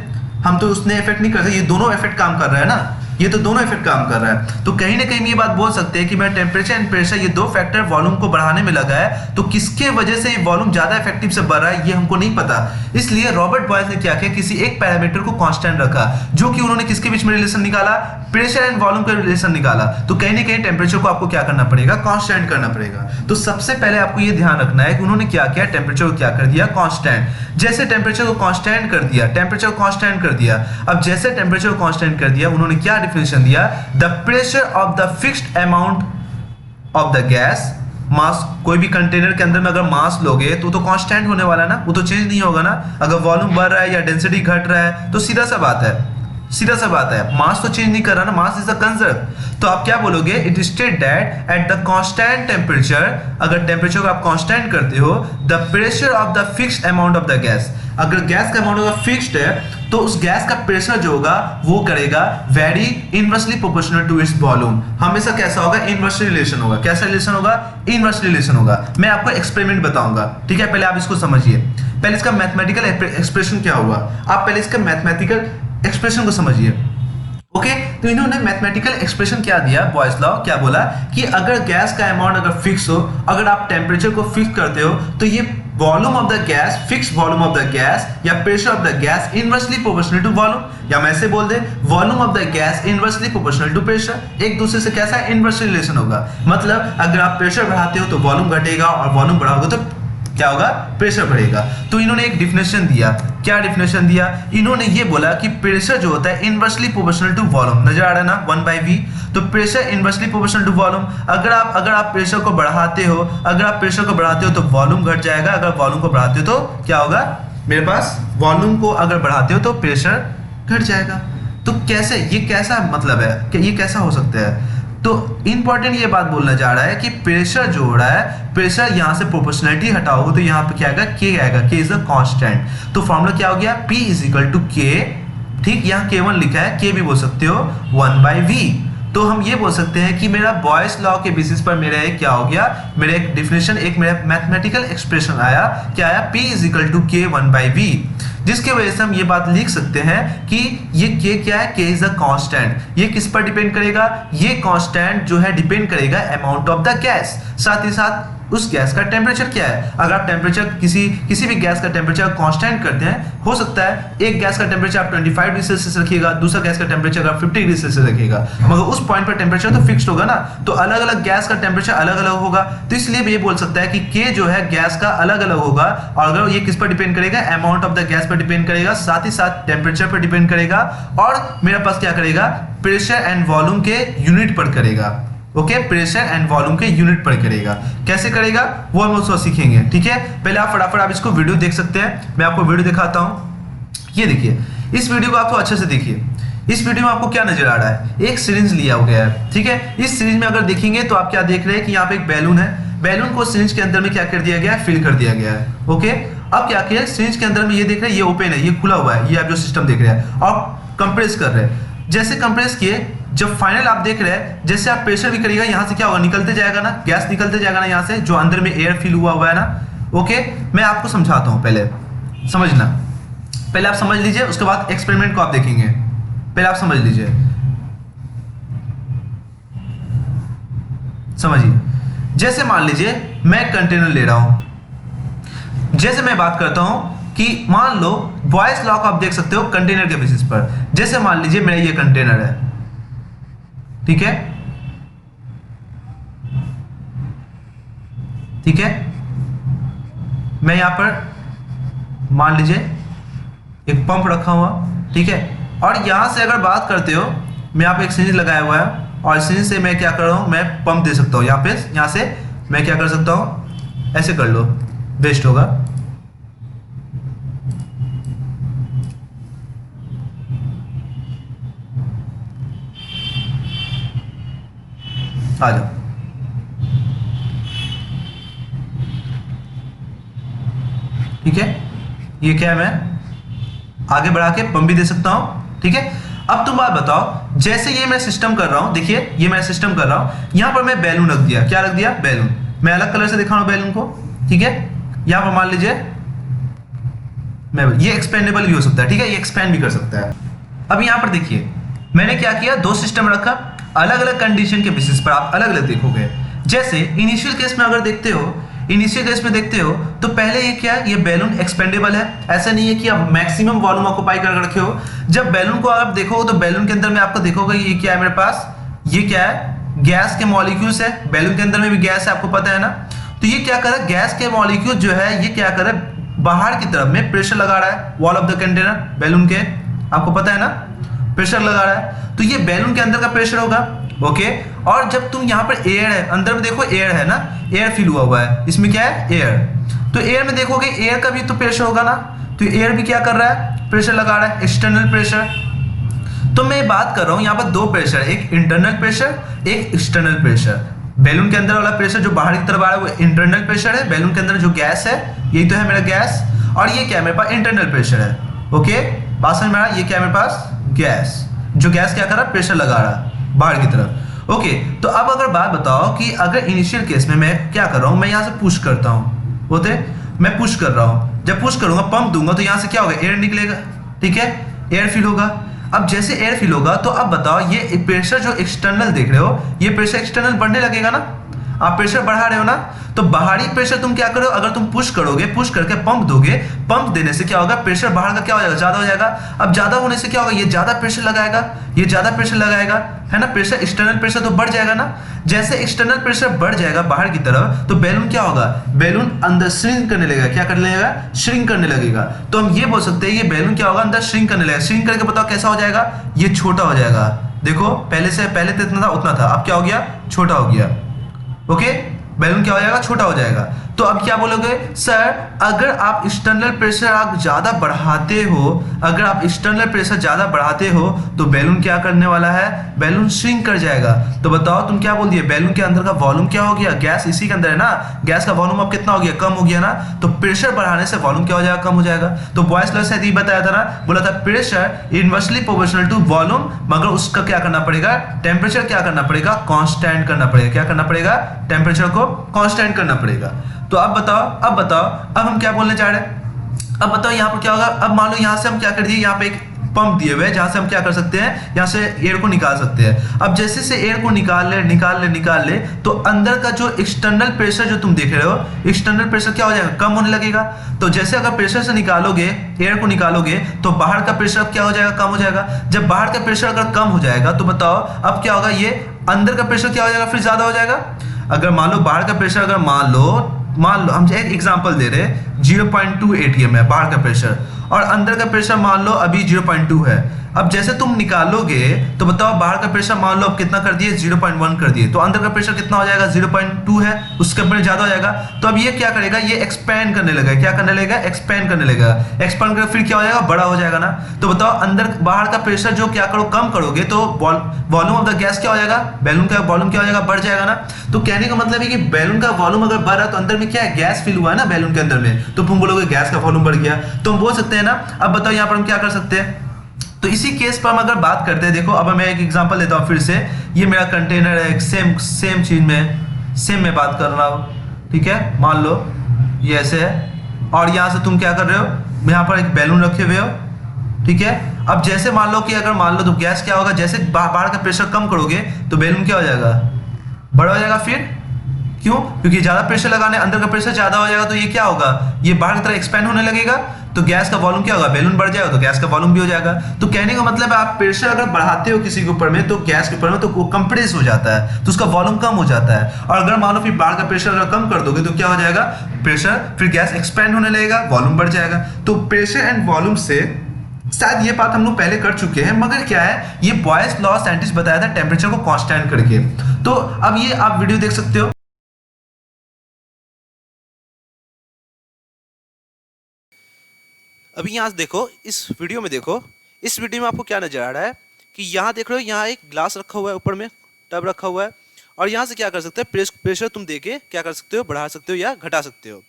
Speaker 1: हम तो उसने इफेक्ट नहीं करते, ये दोनों इफेक्ट काम कर रहा है ना, ये तो दोनों इफेक्ट काम कर रहा है। तो कहीं ना कहीं ये बात बोल सकते हैं कि मैं टेम्परेचर एंड प्रेशर ये दो फैक्टर वॉल्यूम को बढ़ाने में लगा है, तो किसके वजह से ये वॉल्यूम ज्यादा इफेक्टिव से बढ़ रहा है ये हमको नहीं पता। इसलिए रॉबर्ट बॉयस ने क्या किया, किसी एक पैरामीटर को कांस्टेंट रखा, जो कि उन्होंने किसके बीच में रिलेशन निकाला, प्रेशर एंड वॉल्यूम का रिलेशन निकाला। तो कहीं ना कहीं टेम्परेचर को आपको क्या करना पड़ेगा, कांस्टेंट करना पड़ेगा। तो सबसे पहले आपको ये ध्यान रखना है कि उन्होंने क्या किया, टेम्परेचर को क्या कर दिया, कांस्टेंट। जैसे टेम्परेचर को कांस्टेंट कर दिया, टेम्परेचर को कांस्टेंट कर दिया, अब जैसे टेम्परेचर को कांस्टेंट कर दिया, उन्होंने क्या डिफिनेशन दिया, the pressure of the fixed amount of the gas मास। कोई भी कंटेनर के अंदर में अगर मास लोगे तो कांस्टेंट होने वाला है ना, वो तो चेंज नहीं होगा ना। अगर वॉल्यूम बढ़ रहा है या डेंसिटी घट रहा है तो सीधा सा बात है, सीधा सा बात है, मास तो चेंज नहीं कर रहा ना, मास इज अ कंजर्व। तो आप क्या बोलोगे, it state that at the constant temperature, अगर टेम्परेचर को आप कांस्टेंट करते हो, the pressure of the fixed amount of the gas, अगर गैस का अमाउंट अगर फिक्स्ड है तो उस गैस का प्रेशर जो होगा वो करेगा very inversely proportional to its volume. हमेशा कैसा होगा, इनवर्स रिलेशन होगा। कैसा रिलेशन होगा, इनवर्स रिलेशन होगा। मैं आपको एक्सपेरिमेंट बताऊंगा, ठीक है, पहले आप इसको समझिए। पहले इसका मैथमेटिकल एक्सप्रेशन क्या हुआ, आप पहले इसका मैथमेटिकल एक्सप्रेशन को समझिए। ओके, तो इन्होंने मैथमेटिकल एक्सप्रेशन क्या दिया, बॉयस लॉ क्या बोला कि अगर गैस का अमाउंट अगर फिक्स हो, अगर आप टेम्परेचर को फिक्स करते हो, तो ये volume of the gas, fix volume of the gas या pressure of the gas inversely proportional to volume, या मैं ऐसे बोल दे volume of the gas inversely proportional to pressure. एक दूसरे से कैसा इनवर्स रिलेशन होगा, मतलब अगर आप प्रेशर बढ़ाते हो तो वॉल्यूम घटेगा और वॉल्यूम बढ़ाओगे तो क्या होगा, प्रेशर बढ़ेगा। तो इन्होंने एक डिफिनेशन दिया, क्या डिफिनेशन दिया, इन्होंने ये बोला कि प्रेशर जो होता है इनवर्सली प्रोपोर्शनल टू वॉल्यूम, नजर आ रहा है ना, 1/v। तो pressure inversely proportional to volume, अगर आप प्रेशर को बढ़ाते हो, अगर आप प्रेशर को बढ़ाते हो तो वॉल्यूम घट जाएगा, अगर वॉल्यूम को बढ़ाते हो तो क्या होगा, मेरे पास वॉल्यूम को अगर बढ़ाते हो तो प्रेशर घट जाएगा। तो कैसे, ये कैसा मतलब है कि ये कैसा हो सकता है? तो इंपॉर्टेंट ये बात बोलना जा रहा है कि प्रेशर जो हो रहा है, प्रेशर यहां से प्रोपोर्शनलिटी हटाओगे तो यहां पे क्या आएगा, के आएगा, के इज अ कांस्टेंट। तो फॉर्मूला क्या हो गया, P इज इक्वल टू के, ठीक, यहां K1 लिखा है, के भी बोल सकते हो 1/v। तो हम ये बोल सकते हैं कि मेरा बॉयस लॉ के बेसिस पर मेरा एक क्या हो गया, मेरा एक डिफिनेशन, एक मेरा मैथमेटिकल एक्सप्रेशन आया, क्या आया, P इज इक्वल टू के 1/v, जिसके वजह से हम ये बात लिख सकते हैं कि ये के क्या है, के इज अ कांस्टेंट। ये किस पर डिपेंड करेगा, ये कांस्टेंट जो है डिपेंड करेगा अमाउंट ऑफ द गैस, साथ ही साथ उस गैस का टेम्परेचर क्या है। अगर आप टेम्परेचर किसी भी गैस का टेम्परेचर कांस्टेंट करते हैं, हो सकता है एक गैस का टेम्परेचर आप 25 डिग्री सेल्सियस रखिएगा, दूसरा गैस का टेम्परेचर आप 50 डिग्री सेल्सियस रखिएगा, मगर उस पॉइंट पर टेम्परेचर तो फिक्स्ड होगा ना। तो अलग अलग गैस का टेम्परेचर अलग अलग होगा, तो इसलिए भी ये बोल सकता है कि के जो है गैस का अलग अलग होगा। और अगर ये किस पर डिपेंड करेगा, अमाउंट ऑफ द गैस पर डिपेंड करेगा, साथ ही साथ टेम्परेचर पर डिपेंड करेगा, और मेरे पास क्या करेगा, प्रेशर एंड वॉल्यूम के यूनिट पर करेगा। ओके, प्रेशर एंड वॉल्यूम के यूनिट पर करेगा। कैसे करेगा वो हम उसको सीखेंगे, ठीक है। पहले आप फटाफट आप इसको वीडियो देख सकते हैं, मैं आपको वीडियो दिखाता हूं। ये देखिए, इस वीडियो को आपको अच्छे से देखिए। इस वीडियो में आपको क्या नजर आ रहा है, एक सिरिंज लिया गया है, ठीक है। इस सिरिंज में अगर देखेंगे तो आप क्या देख रहे हैं कि यहाँ पे एक बैलून है, बैलून को सिरिंज के अंदर में क्या कर दिया गया है, फिल कर दिया गया है। ओके, अब क्या किया, सिरिंज के अंदर में ये देख रहे हैं, ये ओपन है, ये खुला हुआ है, ये आप जो सिस्टम देख रहे हैं, और कंप्रेस कर रहे हैं। जैसे कंप्रेस किए, जब फाइनल आप देख रहे हैं, जैसे आप प्रेशर भी करिएगा, यहां से क्या होगा, निकलते जाएगा ना, गैस निकलते जाएगा ना यहाँ से, जो अंदर में एयर फिल हुआ है ना। ओके, मैं आपको समझाता हूं, पहले समझना, पहले आप समझ लीजिए, उसके बाद एक्सपेरिमेंट को आप देखेंगे। पहले आप समझ लीजिए, समझिए। जैसे मान लीजिए मैं कंटेनर ले रहा हूं, जैसे मैं बात करता हूं कि मान लो बॉयस लॉ को आप देख सकते हो कंटेनर के बेसिस पर। जैसे मान लीजिए मेरा ये कंटेनर है, ठीक है, ठीक है, मैं यहां पर मान लीजिए एक पंप रखा हुआ, ठीक है, और यहां से अगर बात करते हो, मैं यहां पे एक सिरिंज लगाया हुआ है, और सिरिंज से मैं क्या कर रहा हूं, मैं पंप दे सकता हूं यहां पे, यहां से मैं क्या कर सकता हूं, ऐसे कर लो, वेस्ट होगा, आ जाओ। ठीक है, ये क्या है, मैं आगे बढ़ा के पंप भी दे सकता हूं। ठीक है, अब तुम बात बताओ, जैसे ये मैं सिस्टम कर रहा हूं, देखिए ये मैं सिस्टम कर रहा हूं, यहां पर मैं बैलून रख दिया, क्या रख दिया, बैलून। मैं अलग कलर से दिखा रहा हूं बैलून को। ठीक है, यहां पर मान लीजिए मैं, ये एक्सपेंडेबल भी हो सकता है। ठीक है, ये एक्सपेंड भी कर सकता है। अब यहां पर देखिए मैंने क्या किया, दो सिस्टम रखा, अलग अलग कंडीशन के बेसिस पर आप अलग अलग देखोगे। जैसे इनिशियल केस में अगर देखते हो, इनिशियल केस में देखते हो तो पहले ये क्या है, ये बैलून एक्सपेंडेबल है। ऐसा नहीं है कि आप मैक्सिमम वॉल्यूम ऑक्यूपाई कर रखे हो। जब बैलून को आप देखो तो बैलून के अंदर में आपको देखोगे ये क्या है मेरे पास, ये क्या है, गैस के मॉलिक्यूल्स है। बैलून के अंदर में भी गैस है, आपको पता है ना। तो ये क्या कर रहा है, गैस के मॉलिक्यूल जो है ये क्या कर रहा है, बाहर की तरफ में प्रेशर लगा रहा है wall of the container balloon के, आपको पता है ना, प्रेशर लगा रहा है। तो ये बैलून के अंदर का प्रेशर होगा। ओके, और जब तुम यहाँ पर एयर है, अंदर में देखो एयर है ना, एयर फिल हुआ है, इसमें क्या है, एयर। तो एयर में देखोगे एयर का भी तो प्रेशर होगा ना, तो एयर भी क्या कर रहा है, प्रेशर लगा रहा है, एक्सटर्नल प्रेशर। तो मैं बात कर रहा हूँ यहाँ पर दो प्रेशर, एक इंटरनल प्रेशर, एक एक्सटर्नल प्रेशर। बैलून के अंदर वाला प्रेशर जो बाहर की तरफ आ रहा है वो इंटरनल प्रेशर है। बैलून के अंदर जो गैस है यही तो है मेरा गैस, और ये क्या है मेरे पास, इंटरनल प्रेशर है। ओके, बात समझ में आ रहा है, ये क्या है मेरे पास, गैस, जो गैस क्या कर रहा है, प्रेशर लगा रहा है बाहर की तरफ। ओके, तो अब अगर बात बताओ कि अगर इनिशियल केस में मैं क्या कर रहा हूं, मैं यहां से पुश करता हूं, होते मैं पुश कर रहा हूं, जब पुश करूंगा पंप दूंगा तो यहां से क्या होगा, एयर निकलेगा। ठीक है, एयर फिल होगा। अब जैसे एयर फिल होगा तो अब बताओ ये प्रेशर जो एक्सटर्नल देख रहे हो, ये प्रेशर एक्सटर्नल बढ़ने लगेगा ना, आप प्रेशर बढ़ा रहे हो ना। तो बाहरी प्रेशर तुम क्या करो, अगर तुम पुश करोगे, पुश करके पंप दोगे, पंप देने से क्या होगा, प्रेशर बाहर का क्या हो जाएगा, ज्यादा हो जाएगा। अब ज्यादा होने से क्या होगा, ये ज्यादा प्रेशर लगाएगा, ये ज्यादा प्रेशर लगाएगा, है ना, प्रेशर एक्सटर्नल प्रेशर तो बढ़ जाएगा ना। जैसे एक्सटर्नल प्रेशर बढ़ जाएगा बाहर की तरफ तो बैलून क्या होगा, बैलून अंदर श्रिंक करने लगेगा, क्या करने लगेगा, श्रिंक करने लगेगा। तो हम ये बोल सकते हैं ये बैलून क्या होगा, अंदर श्रिंक करने लगेगा। श्रिंक करके बताओ कैसा हो जाएगा, ये छोटा हो जाएगा। देखो पहले से, पहले तो इतना था उतना था, अब क्या हो गया, छोटा हो गया। ओके, बैलून क्या हो जाएगा, छोटा हो जाएगा। तो अब क्या बोलोगे, सर अगर आप एक्सटर्नल प्रेशर आप ज्यादा बढ़ाते हो, अगर आप एक्सटर्नल प्रेशर ज्यादा बढ़ाते हो तो बैलून क्या करने वाला है, बैलून श्रिंक कर जाएगा। तो बताओ तुम क्या बोल दिए, बैलून के अंदर का वॉल्यूम क्या हो गया, गैस इसी के अंदर है ना, गैस का वॉल्यूम अब कितना हो गया, कम हो गया ना। तो प्रेशर बढ़ाने से वॉल्यूम क्या हो जाएगा, कम हो जाएगा। तो बॉयस लॉ से बताया था ना, बोला था pressure inversely proportional to volume, मगर उसका क्या करना पड़ेगा, टेम्परेचर क्या करना पड़ेगा, कांस्टेंट करना पड़ेगा। क्या करना पड़ेगा, टेम्परेचर को कांस्टेंट करना पड़ेगा। तो अब बताओ अब हम क्या बोलने जा रहे हैं। अब बताओ यहाँ पर क्या होगा, अब मान लो यहाँ से हम क्या कर दिए, यहाँ पे एक पंप दिए हुए हैं जहां से हम क्या कर सकते हैं, यहाँ से एयर को निकाल सकते हैं। अब जैसे से एयर को निकाल ले तो अंदर का जो एक्सटर्नल प्रेशर जो तुम देख रहे हो, एक्सटर्नल प्रेशर क्या हो जाएगा, कम होने लगेगा। तो जैसे अगर प्रेशर से निकालोगे, एयर को निकालोगे तो बाहर का प्रेशर क्या हो जाएगा, कम हो जाएगा। जब बाहर का प्रेशर अगर कम हो जाएगा तो बताओ अब क्या होगा, ये अंदर का प्रेशर क्या हो जाएगा, फिर ज्यादा हो जाएगा। अगर मान लो बाहर का प्रेशर, अगर मान लो हम एक एग्जांपल दे रहे हैं, 0.2 atm है बाहर का प्रेशर, और अंदर का प्रेशर मान लो अभी 0.2 है। अब जैसे तुम निकालोगे तो बताओ बाहर का प्रेशर मान लो अब कितना कर दिए, 0.1 कर दिए, तो अंदर का प्रेशर कितना हो जाएगा, 0.2 है, उसके ऊपर ज्यादा हो जाएगा। तो अब ये क्या करेगा, ये एक्सपेंड करने लगेगा, क्या करने लगेगा, एक्सपेंड करने लगेगा। एक्सपेंड कर फिर क्या हो जाएगा, बड़ा हो जाएगा ना। तो बताओ अंदर बाहर का प्रेशर जो क्या करो, कम करोगे तो वॉल्यूम ऑफ द गैस क्या हो जाएगा, बैलून का वॉल्यूम क्या हो जाएगा, बढ़ जाएगा ना। तो कहने का मतलब है कि बैलून का वॉल्यूम अगर बढ़ रहा है तो अंदर में क्या है, गैस फिल हुआ है ना बैलून के अंदर में, तो तुम बोलोगे गैस का वॉल्यूम बढ़ गया, तो हम बोल सकते हैं ना। अब बताओ यहाँ पर हम क्या कर सकते हैं, तो इसी केस पर हम अगर बात करते हैं, देखो अब मैं एक एग्जांपल देता हूँ फिर से। ये मेरा कंटेनर है, सेम चीज में, सेम में बात कर रहा हूँ, ठीक है। मान लो ये ऐसे है, और यहाँ से तुम क्या कर रहे हो, यहाँ पर एक बैलून रखे हुए हो, ठीक है। अब जैसे मान लो कि अगर मान लो तो गैस क्या होगा, जैसे बाहर का प्रेशर कम करोगे तो बैलून क्या हो जाएगा, बड़ा हो जाएगा। फिर क्यों, क्योंकि ज्यादा प्रेशर लगाने, अंदर का प्रेशर ज्यादा हो जाएगा, तो ये क्या होगा, ये बाहर की तरह एक्सपेंड होने लगेगा, तो गैस का वॉल्यूम क्या होगा, बैलून बढ़ जाएगा तो गैस का वॉल्यूम भी हो जाएगा। तो कहने का मतलब है आप प्रेशर अगर बढ़ाते हो किसी के ऊपर में, तो गैस के ऊपर में, तो वो कंप्रेस हो जाता है, तो उसका वॉल्यूम कम हो जाता है। और अगर मान लो फिर बाहर का प्रेशर अगर कम कर दोगे तो क्या हो जाएगा, प्रेशर, फिर गैस एक्सपेंड होने लगेगा, वॉल्यूम बढ़ जाएगा। तो प्रेशर एंड वॉल्यूम से शायद ये बात हम लोग पहले कर चुके हैं, मगर क्या है, ये बॉयस लॉ साइंटिस्ट बताया था टेम्परेचर को कांस्टेंट करके। तो अब ये आप वीडियो देख सकते हो। अभी यहाँ देखो, इस वीडियो में देखो, इस वीडियो में आपको क्या नजर आ रहा है कि यहाँ देख रहे हो, यहाँ एक ग्लास रखा हुआ है, ऊपर में टब रखा हुआ है, और यहाँ से क्या कर सकते हैं, प्रेशर तुम देके क्या कर सकते हो, बढ़ा सकते हो या घटा सकते हो।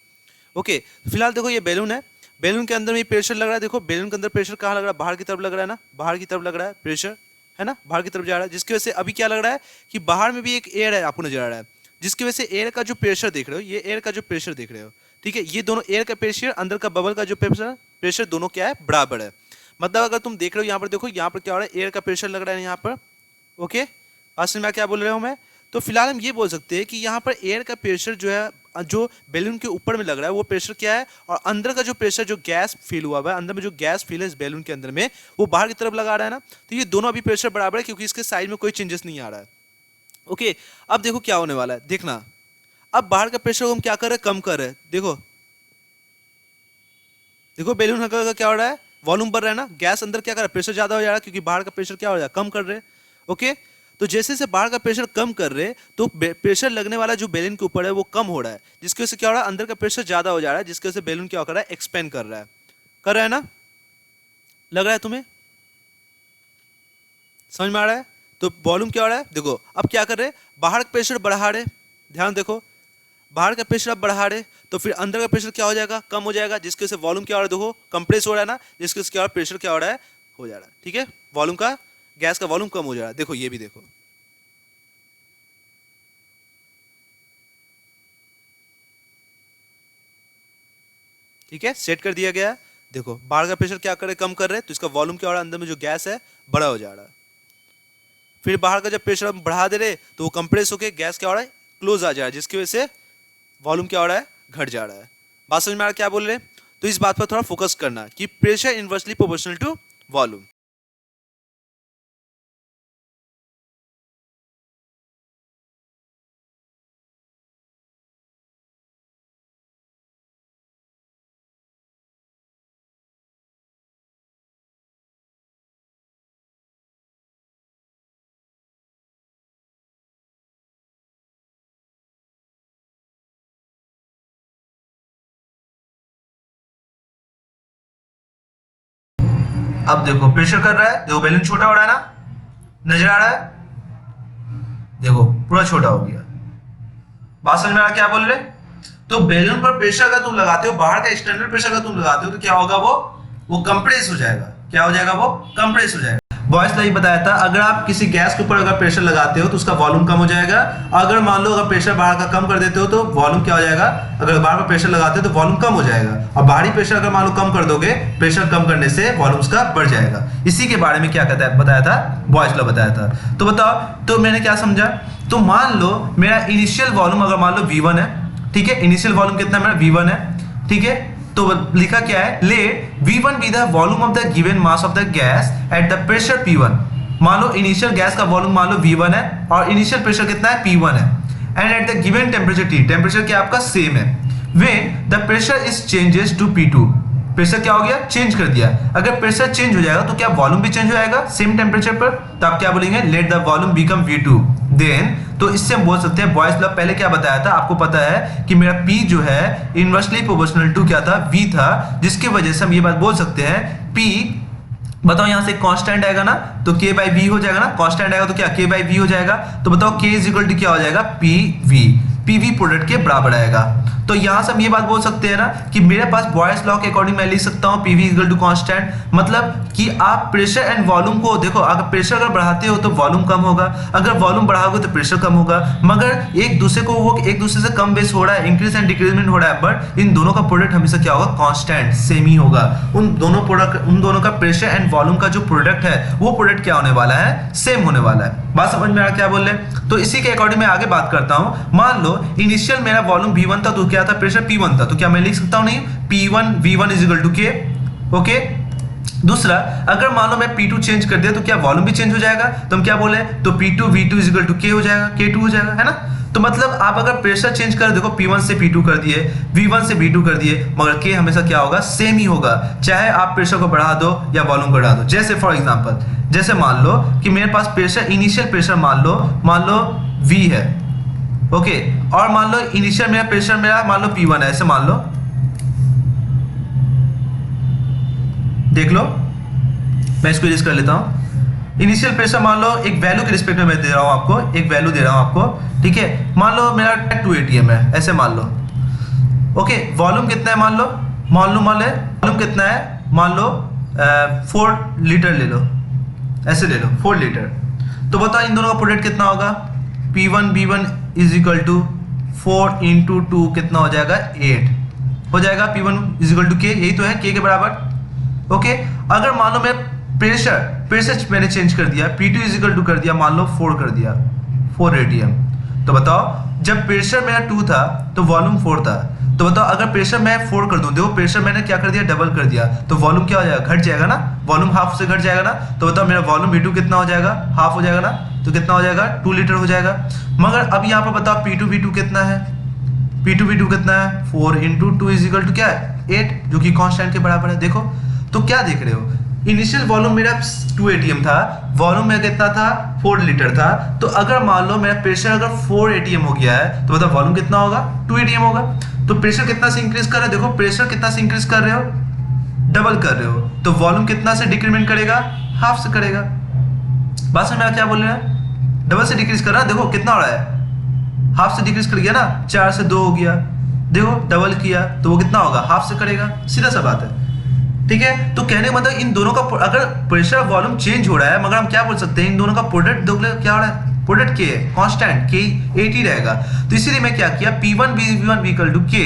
Speaker 2: ओके, फिलहाल देखो ये बैलून है, बैलून के अंदर में प्रेशर लग रहा है। देखो बैलून के अंदर प्रेशर कहाँ लग रहा है, बाहर की तरफ लग रहा है ना, बाहर की तरफ लग रहा है प्रेशर, है ना, बाहर की तरफ जा रहा है, जिसकी वजह से अभी क्या लग रहा है कि बाहर में भी एक एयर है, आपको नजर आ रहा है, जिसकी वजह से एयर का जो प्रेशर देख रहे हो, ये एयर का जो प्रेशर देख रहे हो, ठीक है, ये दोनों एयर का प्रेशर, अंदर का बबल का जो प्रेशर दोनों क्या है, बराबर है। मतलब अगर तुम देख रहे हो यहाँ पर, देखो यहाँ पर क्या हो रहा है, एयर का प्रेशर लग रहा है यहाँ पर। ओके, असल में क्या बोल रहा हूँ मैं, तो फिलहाल हम ये बोल सकते हैं कि यहाँ पर एयर का प्रेशर जो है, जो बैलून के ऊपर में लग रहा है वो प्रेशर क्या है, और अंदर का जो प्रेशर, जो गैस फील हुआ है अंदर में, जो गैस फील है इस बैलून के अंदर में, वो बाहर की तरफ लगा रहा है ना। तो ये दोनों अभी प्रेशर बराबर है, क्योंकि इसके साइड में कोई चेंजेस नहीं आ रहा है। ओके, अब देखो क्या होने वाला है, देखना। अब बाहर का प्रेशर को हम क्या कर रहे हैं, कम कर रहे हैं। देखो देखो बैलून का क्या हो रहा है, वॉल्यूम बढ़ रहा है ना, गैस अंदर क्या कर रहा है, प्रेशर ज्यादा हो जा रहा है, क्योंकि बाहर का प्रेशर क्या हो रहा है, कम कर रहे हैं। ओके, तो जैसे जैसे बाहर का प्रेशर कम कर रहे, तो प्रेशर लगने वाला जो बैलून के ऊपर है वो कम हो रहा है, जिसकी वजह से क्या हो रहा है, अंदर का प्रेशर ज्यादा हो जा रहा है, जिसकी वजह से बैलून क्या कर रहा है, एक्सपेंड कर रहा है। कर रहा है ना, लग रहा है तुम्हें, समझ में आ रहा है। तो वॉल्यूम क्या हो रहा है, देखो अब क्या कर रहे, बाहर का प्रेशर बढ़ा रहे, ध्यान देखो, बाहर का प्रेशर अब बढ़ा रहे, तो फिर अंदर का प्रेशर क्या हो जाएगा, कम हो जाएगा, जिसकी वजह से वॉल्यूम क्या हो रहा है, देखो कंप्रेस हो रहा है ना, जिसकी वजह से क्या हो रहा है, प्रेशर क्या हो रहा है, हो जा रहा है। ठीक है, वॉल्यूम का, गैस का वॉल्यूम कम हो जा रहा है। देखो ये भी देखो, ठीक है, सेट कर दिया गया है। देखो बाहर का प्रेशर क्या कर रहे, कम कर रहे, तो इसका वॉल्यूम क्या हो रहा है, अंदर में जो गैस है बड़ा हो जा रहा है। फिर बाहर का जब प्रेशर हम बढ़ा दे रहे, तो वो कंप्रेस होकर गैस क्या हो रहा है, क्लोज आ जा रहा है, जिसकी वजह से वॉल्यूम क्या हो रहा है, घट जा रहा है। बात समझ में आ रहा है क्या बोल रहे हैं। तो इस बात पर थोड़ा फोकस करना कि pressure inversely proportional to volume.
Speaker 1: अब देखो प्रेशर कर रहा है, देखो बैलून छोटा हो रहा है ना, नजर आ रहा है, देखो पूरा छोटा हो गया। बात समझ में आ रहा क्या बोल रहे। तो बैलून पर प्रेशर अगर तुम लगाते हो, बाहर का एक्सटर्नल प्रेशर अगर तुम लगाते हो, तो क्या होगा, वो कंप्रेस हो जाएगा। क्या हो जाएगा, वो कंप्रेस हो जाएगा। बॉयस ने बताया था, अगर आप किसी गैस के ऊपर अगर प्रेशर लगाते हो तो उसका वॉल्यूम कम हो जाएगा। अगर मान लो अगर प्रेशर बाहर का कम कर देते हो तो वॉल्यूम क्या हो जाएगा, अगर बाहर का प्रेशर लगाते हो तो वॉल्यूम कम हो जाएगा। और बाहरी प्रेशर अगर मान लो कम कर दोगे, प्रेशर कम करने से वॉल्यूम्स का बढ़ जाएगा। इसी के बारे में क्या कहता है, बताया था, बॉयस ने बताया था। तो बताओ, तो मैंने क्या समझा। तो मान लो मेरा इनिशियल वॉल्यूम अगर मान लो V1 है, ठीक है, इनिशियल वॉल्यूम कितना मेरा V1 है, ठीक है। तो लिखा क्या है, let V1 be the volume of the given mass of the gas at the pressure P1। मान लो इनिशियल गैस का वॉल्यूम मान लो V1 है और इनिशियल प्रेशर कितना है, P1 है, and at the given temperature T, temperature क्या आपका सेम है, when the pressure is changes to P2, pressure क्या हो गया, चेंज कर दिया। अगर प्रेशर चेंज हो जाएगा तो क्या वॉल्यूम भी चेंज हो जाएगा सेम टेम्परेचर पर, तो आप क्या बोलेंगे, let the volume become V2। Then तो इससे हम बोल सकते हैं, बॉयज लॉ पहले क्या बताया था, आपको पता है कि मेरा P जो है इनवर्सली प्रोपोर्शनल टू क्या था, V था, जिसकी वजह से हम ये बात बोल सकते हैं, P बताओ यहां से कांस्टेंट आएगा ना, तो K बाई V हो जाएगा ना, कांस्टेंट आएगा तो क्या K बाई V हो जाएगा। तो बताओ K इज इक्वल टू क्या हो जाएगा, PV, PV प्रोडक्ट के बराबर आएगा। तो यहां से हम ये बात बोल सकते हैं ना कि मेरे पास बॉयस लॉ के अकॉर्डिंग मैं लिख सकता हूं PV इक्वल टू कांस्टेंट, मतलब कि आप प्रेशर एंड वॉल्यूम को देखो, अगर प्रेशर अगर बढ़ाते हो तो वॉल्यूम कम होगा, अगर वॉल्यूम बढ़ाओगे तो प्रेशर कम होगा, मगर एक दूसरे को वो एक दूसरे से कम बेस हो रहा है, इंक्रीज एंड डिक्रीजमेंट हो रहा है, बट इन दोनों का प्रोडक्ट हमेशा क्या होगा, कांस्टेंट सेम ही होगा। उन दोनों का प्रेशर एंड वॉल्यूम का जो प्रोडक्ट है वो प्रोडक्ट क्या होने वाला है, सेम होने वाला है। बात समझ में आ रहा क्या बोल रहे। तो इसी के अकॉर्डिंग मैं आगे बात करता हूं। मान लो इनिशियल मेरा वॉल्यूम V1 था, तो क्या था, प्रेशर P1 था, तो क्या मैं लिख सकता हूं, नहीं, P1 V1 is equal to K। Okay, दूसरा अगर मान लो मैं P2 चेंज कर दिया तो क्या वॉल्यूम भी चेंज हो जाएगा, तो हम क्या बोले, तो P2 V2 is equal to K हो जाएगा, K2 हो जाएगा, है ना। तो मतलब आप अगर प्रेशर चेंज कर, देखो P1 से P2 कर दिए, V1 से V2 कर दिए, मगर K हमेशा क्या होगा, सेम ही होगा, चाहे आप प्रेशर को बढ़ा दो या वॉल्यूम को बढ़ा दो। जैसे फॉर एग्जांपल, जैसे मान लो कि मेरे पास प्रेशर, इनिशियल प्रेशर मान लो V है, ओके, और मान लो इनिशियल मेरा प्रेशर मेरा मान लो P1 है, ऐसे मान लो, देख लो, मैं इसको इरेज कर लेता हूं। इनिशियल प्रेशर मान लो एक वैल्यू के रिस्पेक्ट में मैं दे रहा हूं आपको, एक वैल्यू दे रहा हूं आपको, ठीक है। मान लो मेरा 2 atm है, ऐसे मान लो, ओके, वॉल्यूम कितना है मान लो, वॉल्यूम कितना है मान लो 4 लीटर ले लो, ऐसे ले लो 4 लीटर। तो बताओ इन दोनों का प्रोडक्ट कितना होगा, P1 B1 is equal to 4 into 2 कितना हो जाएगा 8 हो जाएगा। P1 is equal to K, यही तो है K के बराबर। ओके, अगर मान लो मैं प्रेशर मैंने चेंज कर दिया, P2 इज इक्वल टू कर दिया मान लो 4 कर दिया, 4 रेडियन। तो बताओ जब प्रेशर मेरा 2 था तो वॉल्यूम 4 था। तो बताओ अगर प्रेशर मैं 4 कर दूं, देखो प्रेशर मैंने क्या कर दिया, डबल कर दिया, तो वॉल्यूम क्या हो जाएगा, घट जाएगा ना, वॉल्यूम हाफ से घट जाएगा ना। तो बताओ मेरा वॉल्यूम V2 कितना हो जाएगा, हाफ हो जाएगा ना, तो कितना हो जाएगा 2 लीटर हो जाएगा। मगर अब यहाँ पर बताओ P2 V2 कितना है, P2 V2 कितना है 4 इंटू 2 इज इक्वल टू क्या है 8, जो कि कांस्टेंट के बराबर है। देखो तो क्या देख रहे हो, इनिशियल वॉल्यूम मेरा 2 ATM था, वॉल्यूम मेरा कितना था 4 लीटर था। तो अगर मान लो मेरा प्रेशर अगर 4 ATM हो गया है तो बताओ वॉल्यूम कितना होगा 2 ATM होगा। तो प्रेशर कितना से इंक्रीज कर रहे हो, देखो प्रेशर कितना से इंक्रीज कर रहे हो, डबल कर रहे हो, तो वॉल्यूम कितना से डिक्रीमेंट करेगा, हाफ से करेगा। बात समझ में आया क्या बोल रहे हैं, डबल से डिक्रीज कर रहा है, देखो कितना हो रहा है, हाफ से डिक्रीज कर गया ना, 4 से 2 हो गया, देखो डबल किया तो वो कितना होगा, हाफ से करेगा, सीधा सा बात है। ठीक है, तो कहने का मतलब इन दोनों का अगर प्रेशर वॉल्यूम चेंज हो रहा है, मगर हम क्या बोल सकते हैं इन दोनों का प्रोडक्ट क्या हो रहा है, प्रोडक्ट के कांस्टेंट के 80 रहेगा। तो इसीलिए मैं क्या किया, P1 V1 equal to K,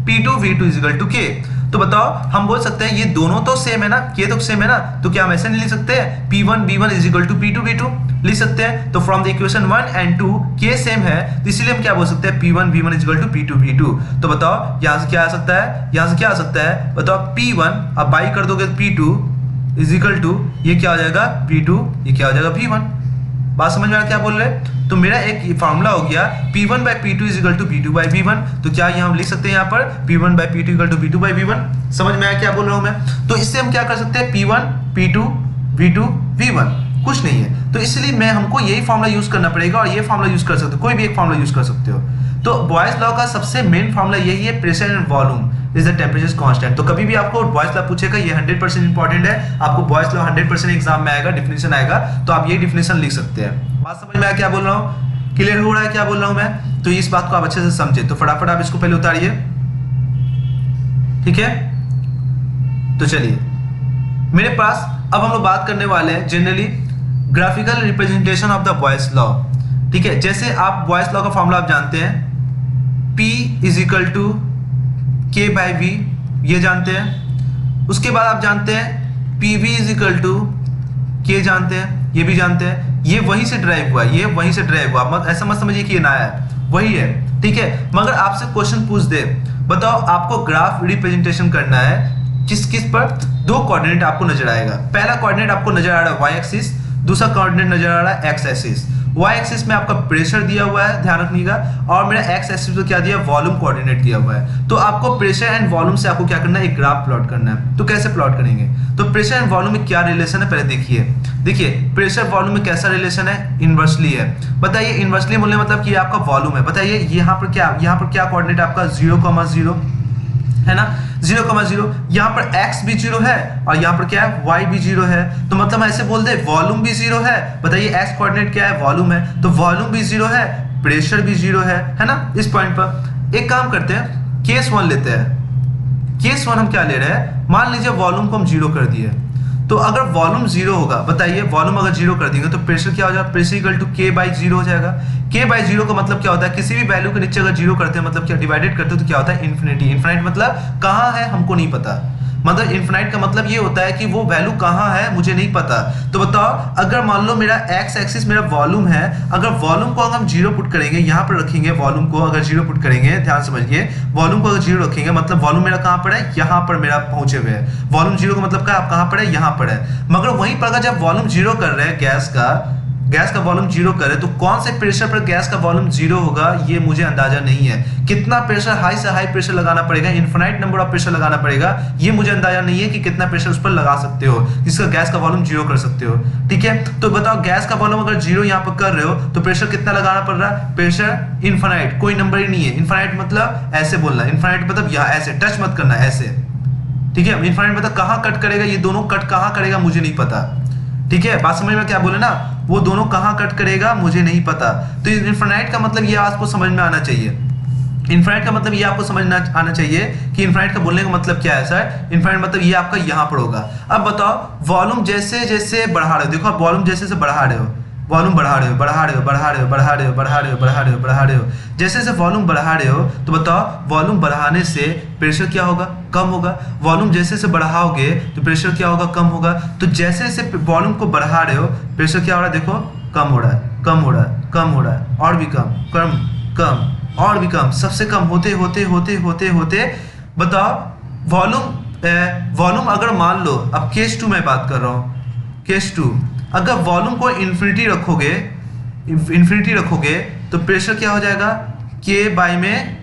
Speaker 1: P2 V2 is equal to K। तो बताओ हम बोल सकते हैं ये दोनों तो सेम है ना, K तो सेम है ना, तो क्या हम ऐसे नहीं लिख सकते हैं P1 V1 is equal to P2 V2 लिख सकते हैं। तो from the equation 1 and 2 K same है, तो इसीलिए हम क्या बोल सकते हैं P1 V1 is equal to P2 V2। तो बताओ यहाँ से क्या आ सकता है, यहाँ से क्या आ सकता है, बताओ P1 अब बाई कर दोगे P2 इज इक्वल टू ये क्या हो जाएगा P2, ये क्या हो जाएगा P1। बात समझ में आ क्या बोल रहे हैं। तो मेरा एक फार्मूला हो गया P1 by P2 is equal to P2 by V1। तो क्या यहाँ हम लिख सकते हैं यहाँ पर P1 by P2 equal to P2 by V1। समझ में आया क्या बोल रहा हूँ मैं। तो इससे हम क्या कर सकते हैं P1 P2 V2 V1, कुछ नहीं है। तो इसलिए मैं हमको यही फार्मूला यूज करना पड़ेगा और ये फार्मूला यूज कर सकते हो, कोई भी एक फार्मूला यूज कर सकते हो। तो बॉयज लॉ का सबसे मेन फार्मूला यही है, pressure and volume is the temperature constant. तो कभी भी आपको बॉयज लॉ पूछेगा, ये 100% इंपॉर्टेंट है, आपको बॉयज लॉ 100% एग्जाम में आएगा, डिफिनेशन आएगा, तो आप ये डिफिनेशन लिख सकते हैं। बात समझ में आया क्या बोल रहा हूँ, क्लियर हो रहा है क्या बोल रहा हूँ मैं। तो इस बात को आप अच्छे से समझे, तो फटाफट आप इसको पहले उतारिए, ठीक है। तो चलिए मेरे पास अब हम लोग बात करने वाले हैं generally graphical representation of the boys law, ठीक है। जैसे आप बॉयज लॉ का फॉर्मूला आप जानते हैं, P is equal to K by V, ये जानते हैं। उसके बाद आप जानते हैं PV is equal to K, जानते हैं, ये भी जानते हैं। ये वहीं से ड्राइव हुआ, ये वहीं से ड्राइव हुआ, ऐसा मत समझिए कि ये नया है, वही है, ठीक है। मगर आपसे क्वेश्चन पूछ दे, बताओ आपको ग्राफ रिप्रेजेंटेशन करना है किस किस पर, 2 कोऑर्डिनेट आपको नजर आएगा। पहला कोऑर्डिनेट आपको नजर आ रहा है y एक्सिस, दूसरा कोऑर्डिनेट नजर आ रहा है x एक्सिस। y एक्सिस में आपका प्रेशर दिया हुआ है, ध्यान रखिएगा, और मेरा x एक्सिस में क्या दिया, वॉल्यूम कोऑर्डिनेट दिया हुआ है। तो आपको प्रेशर एंड वॉल्यूम से आपको क्या करना है, एक ग्राफ प्लॉट करना है। तो कैसे प्लॉट करेंगे, तो प्रेशर एंड वॉल्यूम में क्या रिलेशन है पहले देखिए। देखिए प्रेशर वॉल्यूम में कैसा रिलेशन है, इनवर्सली है। बताइए इनवर्सली बोलने मतलब कि आपका वॉल्यूम है। बताइए यहाँ पर क्या कोऑर्डिनेट आपका 0,0 है ना, 0,0। यहाँ पर x भी 0 है और यहाँ पर क्या है, y भी 0 है। तो मतलब ऐसे बोल दे वॉल्यूम भी 0 है। बताइए x कोऑर्डिनेट क्या है, वॉल्यूम है, तो वॉल्यूम भी 0 है, प्रेशर भी 0 है ना। इस पॉइंट पर एक काम करते हैं, केस 1 लेते हैं। केस 1 हम क्या ले रहे हैं, मान लीजिए वॉल्यूम को हम 0 कर दिए। तो अगर वॉल्यूम 0 होगा, बताइए वॉल्यूम अगर 0 कर देंगे तो प्रेशर क्या हो जाएगा, pressure equal to K by 0 हो जाएगा। K बाई 0 का मतलब क्या होता है, किसी भी वैल्यू के नीचे अगर 0 करते हैं मतलब क्या, डिवाइडेड करते हैं तो क्या होता है, इन्फिनिटी। इन्फिनाइट मतलब कहाँ है हमको नहीं पता, मतलब इन्फिनाइट का मतलब ये होता है कि वो वैल्यू कहाँ है मुझे नहीं पता। तो बताओ अगर मान लो मेरा x एक्सिस मेरा वॉल्यूम है, अगर वॉल्यूम को अगर हम 0 पुट करेंगे, यहाँ पर रखेंगे वॉल्यूम को, अगर 0 पुट करेंगे, ध्यान समझिए, वॉल्यूम को अगर 0 रखेंगे मतलब वॉल्यूम मेरा कहाँ पर है, यहाँ पर मेरा पहुंचे हुए है। वॉल्यूम 0 का मतलब क्या, आप कहाँ पर है, यहाँ पर है। मगर वहीं पर अगर जब वॉल्यूम 0 कर रहे हैं गैस का वॉल्यूम 0 करे, तो कौन से प्रेशर पर गैस का वॉल्यूम 0 होगा ये मुझे अंदाजा नहीं है। कितना प्रेशर, हाई से हाई प्रेशर लगाना पड़ेगा, इनफिनाइट नंबर ऑफ प्रेशर लगाना पड़ेगा, ये मुझे अंदाजा नहीं है कि कितना प्रेशर उस पर लगा सकते हो जिसका गैस का वॉल्यूम 0 कर सकते हो, ठीक है। तो बताओ गैस का वॉल्यूम अगर 0 यहाँ पर कर रहे हो तो प्रेशर कितना लगाना पड़ रहा है, प्रेशर इनफिनाइट, कोई नंबर ही नहीं है। इनफिनाइट मतलब ऐसे बोलना, इनफिनाइट मतलब यहाँ ऐसे टच मत करना, ऐसे, ठीक है। इनफिनाइट मतलब कहाँ कट करेगा, ये दोनों कट कहाँ करेगा मुझे नहीं पता, ठीक है। बात समझ में क्या बोले ना, वो दोनों कहाँ कट करेगा मुझे नहीं पता। तो इनफिनाइट का मतलब ये आपको समझ में आना चाहिए। इनफाइनाइट का मतलब ये आपको समझना आना चाहिए कि इनफाइनाइट का बोलने का मतलब क्या है सर। इनफाइनाइट मतलब ये आपका यहाँ पर होगा। अब बताओ वॉल्यूम जैसे जैसे बढ़ा रहे हो, देखो आप वॉल्यूम जैसे जैसे बढ़ा रहे हो, वॉल्यूम बढ़ा रहे हो बढ़ा रहे हो बढ़ा रहे हो बढ़ा रहे हो बढ़ा रहे हो बढ़ा रहे हो बढ़ा रहे हो, जैसे जैसे वॉल्यूम बढ़ा रहे हो तो बताओ वॉल्यूम बढ़ाने से प्रेशर क्या होगा, कम होगा। वॉल्यूम जैसे जैसे बढ़ाओगे तो प्रेशर क्या होगा, कम होगा। तो जैसे जैसे वॉल्यूम को बढ़ा रहे हो प्रेशर क्या हो रहा है, देखो कम हो रहा है, कम हो रहा है, कम हो रहा है, और भी कम, कम कम और भी कम, सबसे कम होते होते होते होते होते बताओ वॉल्यूम अगर मान लो, अब केस 2 में बात कर रहा हूँ, केस 2 अगर वॉल्यूम को इन्फिनिटी रखोगे तो प्रेशर क्या हो जाएगा, के बाई में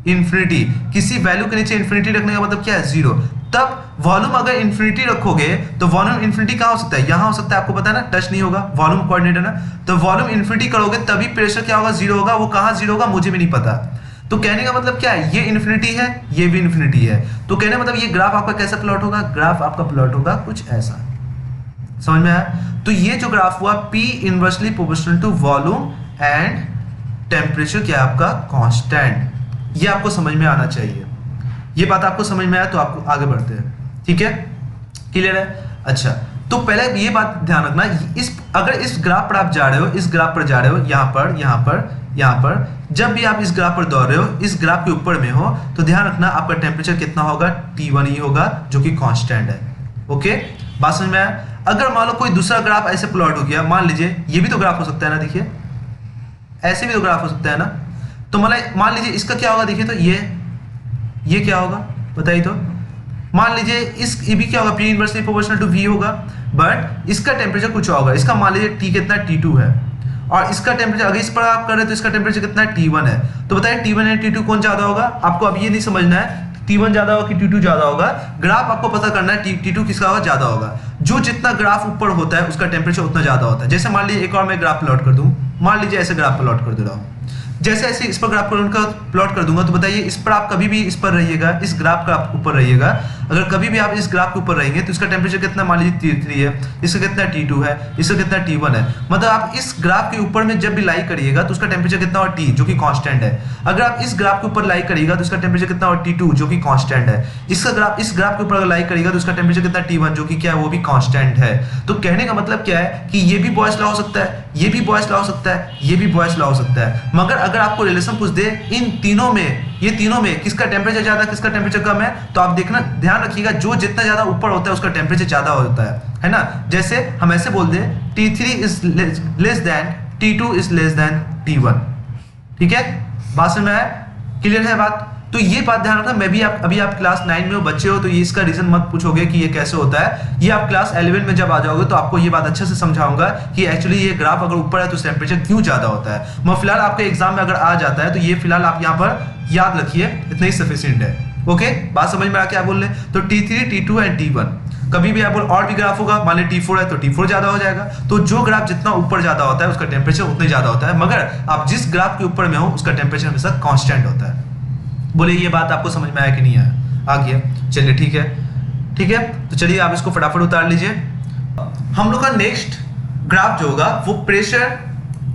Speaker 1: इन्फिनिटी। किसी वैल्यू के नीचे इन्फिनिटी रखने का मतलब क्या है, 0। तब वॉल्यूम अगर इन्फिनिटी रखोगे तो वॉल्यूम इन्फिनिटी कहाँ हो सकता है, यहाँ हो सकता है, आपको पता है ना, टच नहीं होगा, वॉल्यूम कोऑर्डिनेट है ना। तो वॉल्यूम इन्फिनिटी करोगे तभी प्रेशर क्या होगा, 0 होगा। वो कहाँ 0 होगा मुझे भी नहीं पता। तो कहने का मतलब क्या है, ये इन्फिनिटी है, ये भी इन्फिनिटी है। तो कहने मतलब ये ग्राफ आपका कैसा प्लॉट होगा, ग्राफ आपका प्लॉट होगा कुछ ऐसा। समझ में आया। तो ये जो ग्राफ हुआ P inversely proportional to volume and temperature क्या है आपका, कांस्टेंट। ये आपको समझ में आना चाहिए। ये बात आपको समझ में आया तो आपको आगे बढ़ते हैं, ठीक है, क्लियर है। अच्छा तो पहले ये बात ध्यान रखना, अगर इस ग्राफ पर आप जा रहे हो, इस ग्राफ पर जा रहे हो, यहाँ पर यहाँ पर यहाँ पर, जब भी आप इस ग्राफ पर दौड़ रहे हो, इस ग्राफ के ऊपर में हो, तो ध्यान रखना आपका टेम्परेचर कितना होगा, T1 ही होगा, जो कि कांस्टेंट है। ओके, बात समझ में आया। अगर मान लो कोई दूसरा ग्राफ ऐसे प्लॉट हो गया, मान लीजिए ये भी तो ग्राफ हो सकता है ना, देखिए ऐसे भी तो ग्राफ हो सकता है ना। तो मान लीजिए इसका क्या होगा, देखिए तो ये क्या होगा बताइए। तो मान लीजिए ये भी क्या होगा, P inversely proportional to V होगा, बट इसका टेम्परेचर कुछ होगा। इसका मान लीजिए T कितना, T2 है, और इसका टेम्परेचर अगर इस पर आप कर रहे हो तो इसका टेम्परेचर कितना, T1 है। तो बताइए T1 एंड T2 कौन ज्यादा होगा। आपको अब ये नहीं समझना है T1 ज्यादा होगा कि T2 ज्यादा होगा, ग्राफ आपको पता करना है T2 किसका होगा, ज्यादा होगा। जो जितना ग्राफ ऊपर होता है उसका टेम्परेचर उतना ज्यादा होता है। जैसे मान लीजिए एक और मैं ग्राफ प्लॉट कर दूं, मान लीजिए ऐसे ग्राफ प्लॉट कर दे रहा हूँ, जैसे ऐसे इस पर ग्राफ प्लॉट कर दूंगा, तो बताइए इस पर आप कभी भी इस पर रहिएगा, इस ग्राफ का आप ऊपर रहिएगा। अगर कभी भी आप इस ग्राफ के ऊपर रहेंगे तो इसका टेम्परेचर कितना, मान लीजिए T3 है, इसका कितना T2 है, इसका कितना T1 है। मतलब आप इस ग्राफ के ऊपर में जब भी लाई करिएगा तो उसका टेम्परेचर कितना और T, जो कि कांस्टेंट है। अगर आप इस ग्राफ के ऊपर लाई करिएगा तो इसका टेम्परेचर कितना और T2, जो कि कांस्टेंट है। इस ग्राफ के ऊपर अगर लाई करिएगा तो उसका टेम्परेचर कितना T1, जो कि क्या है, वो भी कांस्टेंट है। तो कहने का मतलब क्या है कि ये भी बॉयस लॉ हो सकता है, ये भी बॉयस लॉ हो सकता है, ये भी बॉयस लॉ हो सकता है। मगर अगर आपको रिलेशन पूछ दे इन तीनों में, ये तीनों में किसका टेम्परेचर ज्यादा, किसका टेम्परेचर कम है, तो आप देखना, ध्यान रखिएगा, जो जितना ज्यादा ऊपर होता है उसका टेम्परेचर ज्यादा होता है ना। जैसे हम ऐसे बोल दें T3 is less than T2 is less than T1, ठीक है, बात समझ में आया, क्लियर है बात। तो ये बात ध्यान रखना। मैं भी अभी आप क्लास 9 में हो, बच्चे हो, तो ये इसका रीजन मत पूछोगे कि ये कैसे होता है। ये आप क्लास 11 में जब आ जाओगे तो आपको ये बात अच्छे से समझाऊंगा कि एक्चुअली ये ग्राफ अगर ऊपर है तो टेम्परेचर क्यों ज्यादा होता है। मैं फिलहाल आपके एग्जाम में अगर आ जाता है तो ये फिलहाल आप यहाँ पर याद रखिए, इतना ही सफिशिएंट है। ओके, बात समझ में आ क्या बोल रहे। तो T3, T2 एंड T1, कभी भी आप बोल और भी ग्राफ होगा, मान ली T4 है तो T4 ज्यादा हो जाएगा। तो जो ग्राफ जितना ऊपर ज्यादा होता है उसका टेम्परेचर उतना ज्यादा होता है, मगर आप जिस ग्राफ के ऊपर में हो उसका टेम्परेचर हमेशा कांस्टेंट होता है। बोलिए ये बात आपको समझ में आया कि नहीं आया, आ गया, चलिए ठीक है, ठीक है। तो चलिए आप इसको फटाफट उतार लीजिए। हम लोग का नेक्स्ट ग्राफ जो होगा वो प्रेशर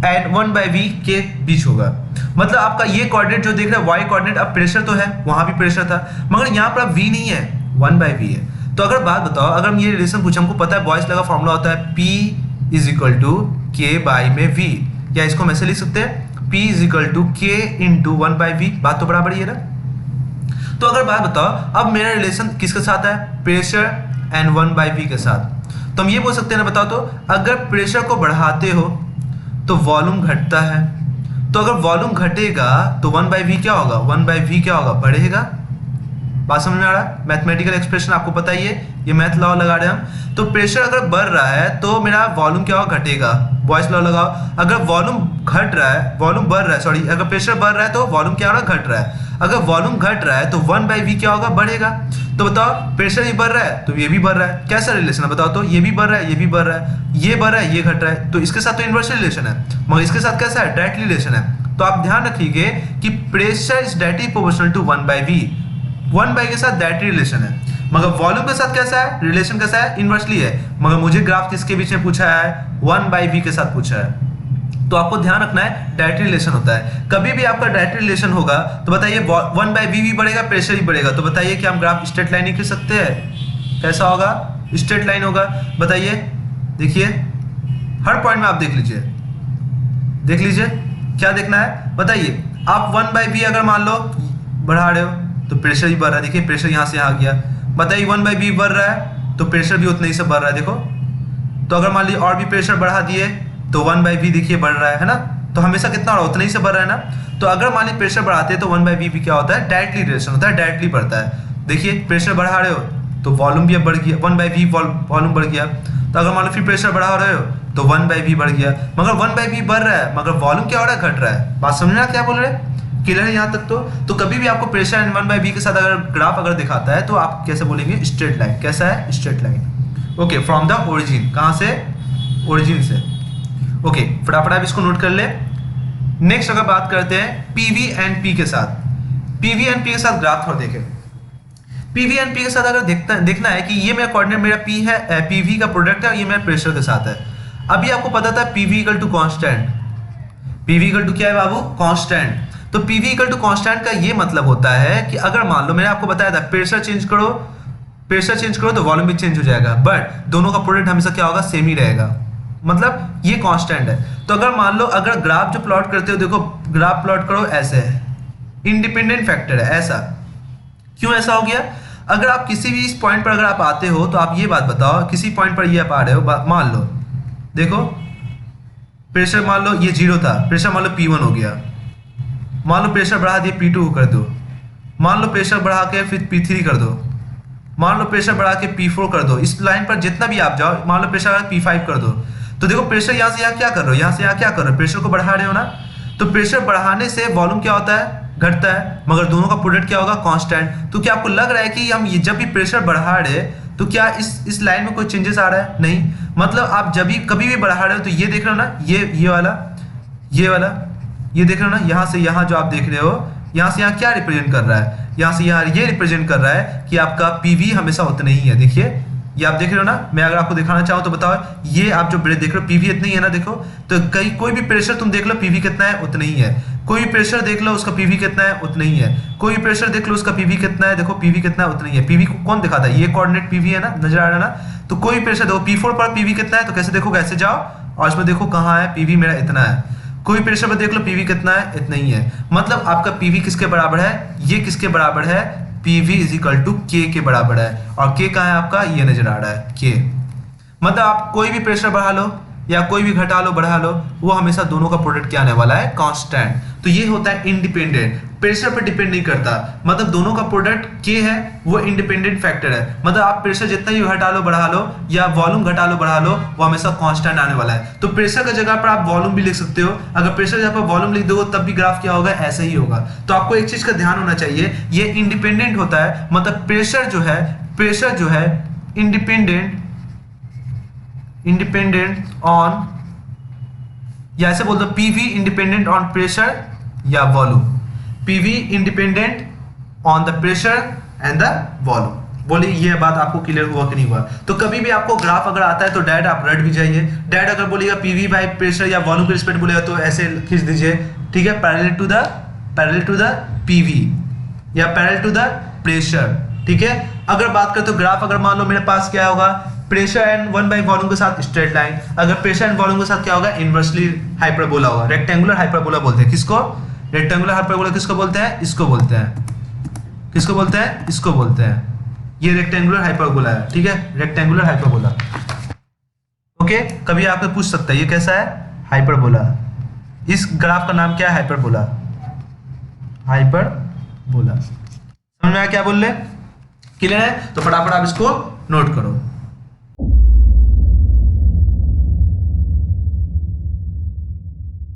Speaker 1: एट 1/V के बीच होगा। मतलब आपका ये कोऑर्डिनेट जो देख रहे हैं y कोऑर्डिनेट, अब प्रेशर तो है, वहां भी प्रेशर था, मगर यहाँ पर अब V नहीं है, 1/V है। तो अगर बात बताओ, अगर हम ये रिलेशन पूछे, हमको पता है बॉयस लॉ का फॉर्मूला होता है P = K/V, या इसको हम ऐसे लिख सकते हैं P = K × 1/V, बात तो बराबर ही है ना। तो अगर बात बताओ, अब मेरा रिलेशन किसके साथ है, प्रेशर एंड 1/V के साथ। तो हम ये बोल सकते हैं ना, बताओ तो, अगर प्रेशर को बढ़ाते हो तो वॉल्यूम घटता है, तो अगर वॉल्यूम घटेगा तो 1/V क्या होगा, 1/V क्या होगा, बढ़ेगा। बात समझ में आ रहा है। मैथमेटिकल एक्सप्रेशन आपको पता ही है, ये मैथ लॉ लगा रहे हैं हम। तो प्रेशर अगर बढ़ रहा है तो मेरा वॉल्यूम क्या होगा, घटेगा। बॉयस लॉ लगाओ, अगर वॉल्यूम घट रहा है, वॉल्यूम बढ़ रहा है, सॉरी, अगर प्रेशर बढ़ रहा है तो वॉल्यूम क्या हो रहा है, घट रहा है। अगर वॉल्यूम घट रहा है तो 1/V क्या होगा, बढ़ेगा। तो बताओ प्रेशर ही बढ़ रहा है तो ये भी बढ़ रहा है, कैसा रिलेशन है बताओ तो, ये भी बढ़ रहा है, ये भी बढ़ रहा है, ये बढ़ रहा है, ये घट रहा है, तो इसके साथ तो इनवर्स रिलेशन है, मगर इसके साथ कैसा है, डायरेक्ट रिलेशन है। तो आप ध्यान रखिए कि pressure is directly proportional to 1/V, 1/V के साथ डायरेक्टली रिलेशन है, मगर वॉल्यूम के साथ कैसा है, रिलेशन कैसा है, इनवर्सली है। मगर मुझे ग्राफ किसके बीच में पूछा है, 1/V के साथ पूछा है। तो आपको ध्यान रखना है डायरेक्ट रिलेशन होता है। कभी भी आपका डायरेक्ट रिलेशन होगा तो बताइए 1/v भी बढ़ेगा, प्रेशर भी बढ़ेगा। तो बताइए कि हम ग्राफ स्ट्रेट लाइन ही खींच सकते हैं? कैसा होगा? स्ट्रेट लाइन होगा। बताइए, देखिए हर पॉइंट में आप देख लीजिए, देख लीजिए क्या देखना है बताइए। आप 1/v अगर मान लो बढ़ा रहे हो तो प्रेशर भी बढ़ रहा है। देखिए प्रेशर यहाँ से यहाँ आ गया। बताइए 1/v बढ़ रहा है तो प्रेशर भी उतना ही से बढ़ रहा है। देखो, तो अगर मान लीजिए और भी प्रेशर बढ़ा दिए तो 1/v देखिए बढ़ रहा है ना। तो हमेशा कितना हो रहा है? उतना ही से बढ़ रहा है ना। तो अगर मान लीजिए प्रेशर बढ़ाते हैं तो 1/v भी क्या होता है? डायरेक्टली रिलेशन होता है, डायरेक्टली बढ़ता है। देखिए प्रेशर बढ़ा रहे हो तो वॉल्यूम भी अब बढ़ गया, 1/v वॉल्यूम बढ़ गया। तो अगर मान लो फिर प्रेशर बढ़ा रहे हो तो 1/v बढ़ गया। मगर 1/v बढ़ रहा है मगर वॉल्यूम क्या हो रहा है? घट रहा है। बात समझना क्या बोल रहे हैं? क्लियर है यहाँ तक? तो कभी भी आपको प्रेशर एंड 1/v के साथ अगर ग्राफ अगर दिखाता है तो आप कैसे बोलेंगे? Straight line. कैसा है? Straight line. Okay, from the origin. कहाँ से? ओरिजिन से। ओके, फटाफट आप इसको नोट कर ले। नेक्स्ट अगर बात करते हैं पीवी एंड पी के साथ, पीवी एंड पी के साथ ग्राफ थोड़ा देखें। पीवी एंड पी के साथ अगर देखना है कि ये मेरा कोऑर्डिनेट मेरा पी है, पीवी का प्रोडक्ट है और ये मेरा प्रेशर के साथ है। अभी आपको पता था PV equal to constant. PV equal to क्या है बाबू? कांस्टेंट। तो पीवी इक्वल टू कांस्टेंट का ये मतलब होता है कि अगर मान लो मैंने आपको बताया था प्रेशर चेंज करो तो वॉल्यूम भी चेंज हो जाएगा, बट दोनों का प्रोडक्ट हमेशा क्या होगा? सेम ही रहेगा। मतलब ये कांस्टेंट है। तो अगर मान लो अगर ग्राफ जो प्लॉट करते हो, देखो ग्राफ प्लॉट करो ऐसे है, इंडिपेंडेंट फैक्टर है ऐसा। क्यों ऐसा हो गया? अगर आप किसी भी इस पॉइंट पर अगर आप आते हो तो आप ये बात बताओ, किसी पॉइंट पर ये आप आ रहे हो, मान लो देखो प्रेशर मान लो ये 0 था, प्रेशर मान लो P1 हो गया। मान लो प्रेशर बढ़ा दिए P2 कर दो, मान लो प्रेशर बढ़ा के फिर P3 कर दो, मान लो प्रेशर बढ़ा के P4 कर दो। इस लाइन पर जितना भी आप जाओ, मान लो प्रेशर P5 कर दो। तो देखो प्रेशर यहाँ से यहाँ क्या कर रहे हो? यहाँ से यहाँ क्या कर रहे हो? प्रेशर को बढ़ा रहे हो ना। तो प्रेशर बढ़ाने से वॉल्यूम क्या होता है? घटता है। मगर दोनों का प्रोडक्ट क्या होगा? कांस्टेंट। तो क्या आपको लग रहा है कि हम ये जब भी प्रेशर बढ़ा रहे तो क्या इस लाइन में कोई चेंजेस आ रहा है? नहीं। मतलब आप जब भी कभी भी बढ़ा रहे हो तो ये देख रहे हो ना, ये वाला ये देख रहे हो ना, यहाँ से यहाँ जो आप देख रहे हो, यहाँ से यहाँ क्या रिप्रेजेंट कर रहा है? यहाँ से यहाँ ये रिप्रेजेंट कर रहा है कि आपका पीवी हमेशा उतना ही है। देखिए ये आप देख रहे हो ना। मैं अगर आपको दिखाना चाहूँ तो बताओ, ये आप जो देख रहे हो पीवी इतना ही है ना। देखो तो कोई भी प्रेशर तुम देख लो पीवी कितना है? उतना ही है। कोई भी प्रेशर देख लो उसका पीवी कितना है? उतना ही है। कोई भी प्रेशर देख लो उसका पीवी कितना है? देखो पीवी कितना है? उतना ही है। पीवी को कौन दिखाता है? ये कोऑर्डिनेट पीवी है ना, नजर आ रहा है ना। तो कोई प्रेशर देखो P4 पर पीवी कितना है? तो कैसे देखो? कैसे जाओ और इसमें देखो कहाँ है पीवी मेरा? इतना है। कोई प्रेशर पर देख लो पीवी कितना है? इतना ही है। मतलब आपका पीवी किसके बराबर है? ये किसके बराबर है? पीवी इज इक्वल टू के के बराबर है। और के कहाँ है आपका? ये नजर आ रहा है के। मतलब आप कोई भी प्रेशर बढ़ा लो या कोई भी घटा लो बढ़ा लो, वो हमेशा दोनों का प्रोडक्ट क्या आने वाला है? कांस्टेंट। तो ये होता है इंडिपेंडेंट, प्रेशर पर डिपेंड नहीं करता। मतलब दोनों का प्रोडक्ट के है, वो इंडिपेंडेंट फैक्टर है। मतलब आप प्रेशर जितना ही घटा लो बढ़ा लो या वॉल्यूम घटा लो बढ़ा लो, वो हमेशा कांस्टेंट आने वाला है। तो प्रेशर की जगह पर आप वॉल्यूम भी लिख सकते हो। अगर प्रेशर की जगह पर वॉल्यूम लिख दो तब भी ग्राफ क्या होगा? ऐसा ही होगा। तो आपको एक चीज का ध्यान होना चाहिए, ये इंडिपेंडेंट होता है। मतलब प्रेशर जो है इंडिपेंडेंट ऑन, या ऐसे बोल दो पीवी इंडिपेंडेंट ऑन प्रेशर या volume. PV independent on the pressure and the volume. बोलिए ये बात आपको क्लियर हुआ कि नहीं हुआ? तो कभी भी आपको ग्राफ अगर आता है तो डायरेक्ट आप रट भी जाइए। डायरेक्ट अगर बोलिएगा पीवी बाय प्रेशर या वॉल्यूम के रिस्पेक्ट बोलेगा तो ऐसे खींच दीजिए, ठीक है? पैरेलल टू द पीवी या पैरेलल टू द प्रेशर, ठीक है? अगर बात करें तो ग्राफ अगर मान लो मेरे पास क्या होगा? प्रेशर एंड 1/v वॉल्यूम के साथ स्ट्रेट लाइन। अगर प्रेशर एंड वॉल्यूम के साथ क्या होगा? इनवर्सली हाइपरबोला होगा। रेक्टेंगुलर हाइपरबोला बोलते हैं किसको? रेक्टेंगुलर हाइपरबोला किसको बोलते हैं? इसको बोलते हैं। किसको बोलते हैं? इसको बोलते हैं। ये रेक्टेंगुलर हाइपरबोला है, ठीक है? Rectangular hyperbola. ओके, कभी आपको पूछ सकता है ये कैसा है? हाइपरबोला। इस ग्राफ का नाम क्या है? हाइपरबोला। हाइपरबोला। समझ में आया क्या बोल रहे? क्लियर है? तो फटाफट आप इसको नोट करो।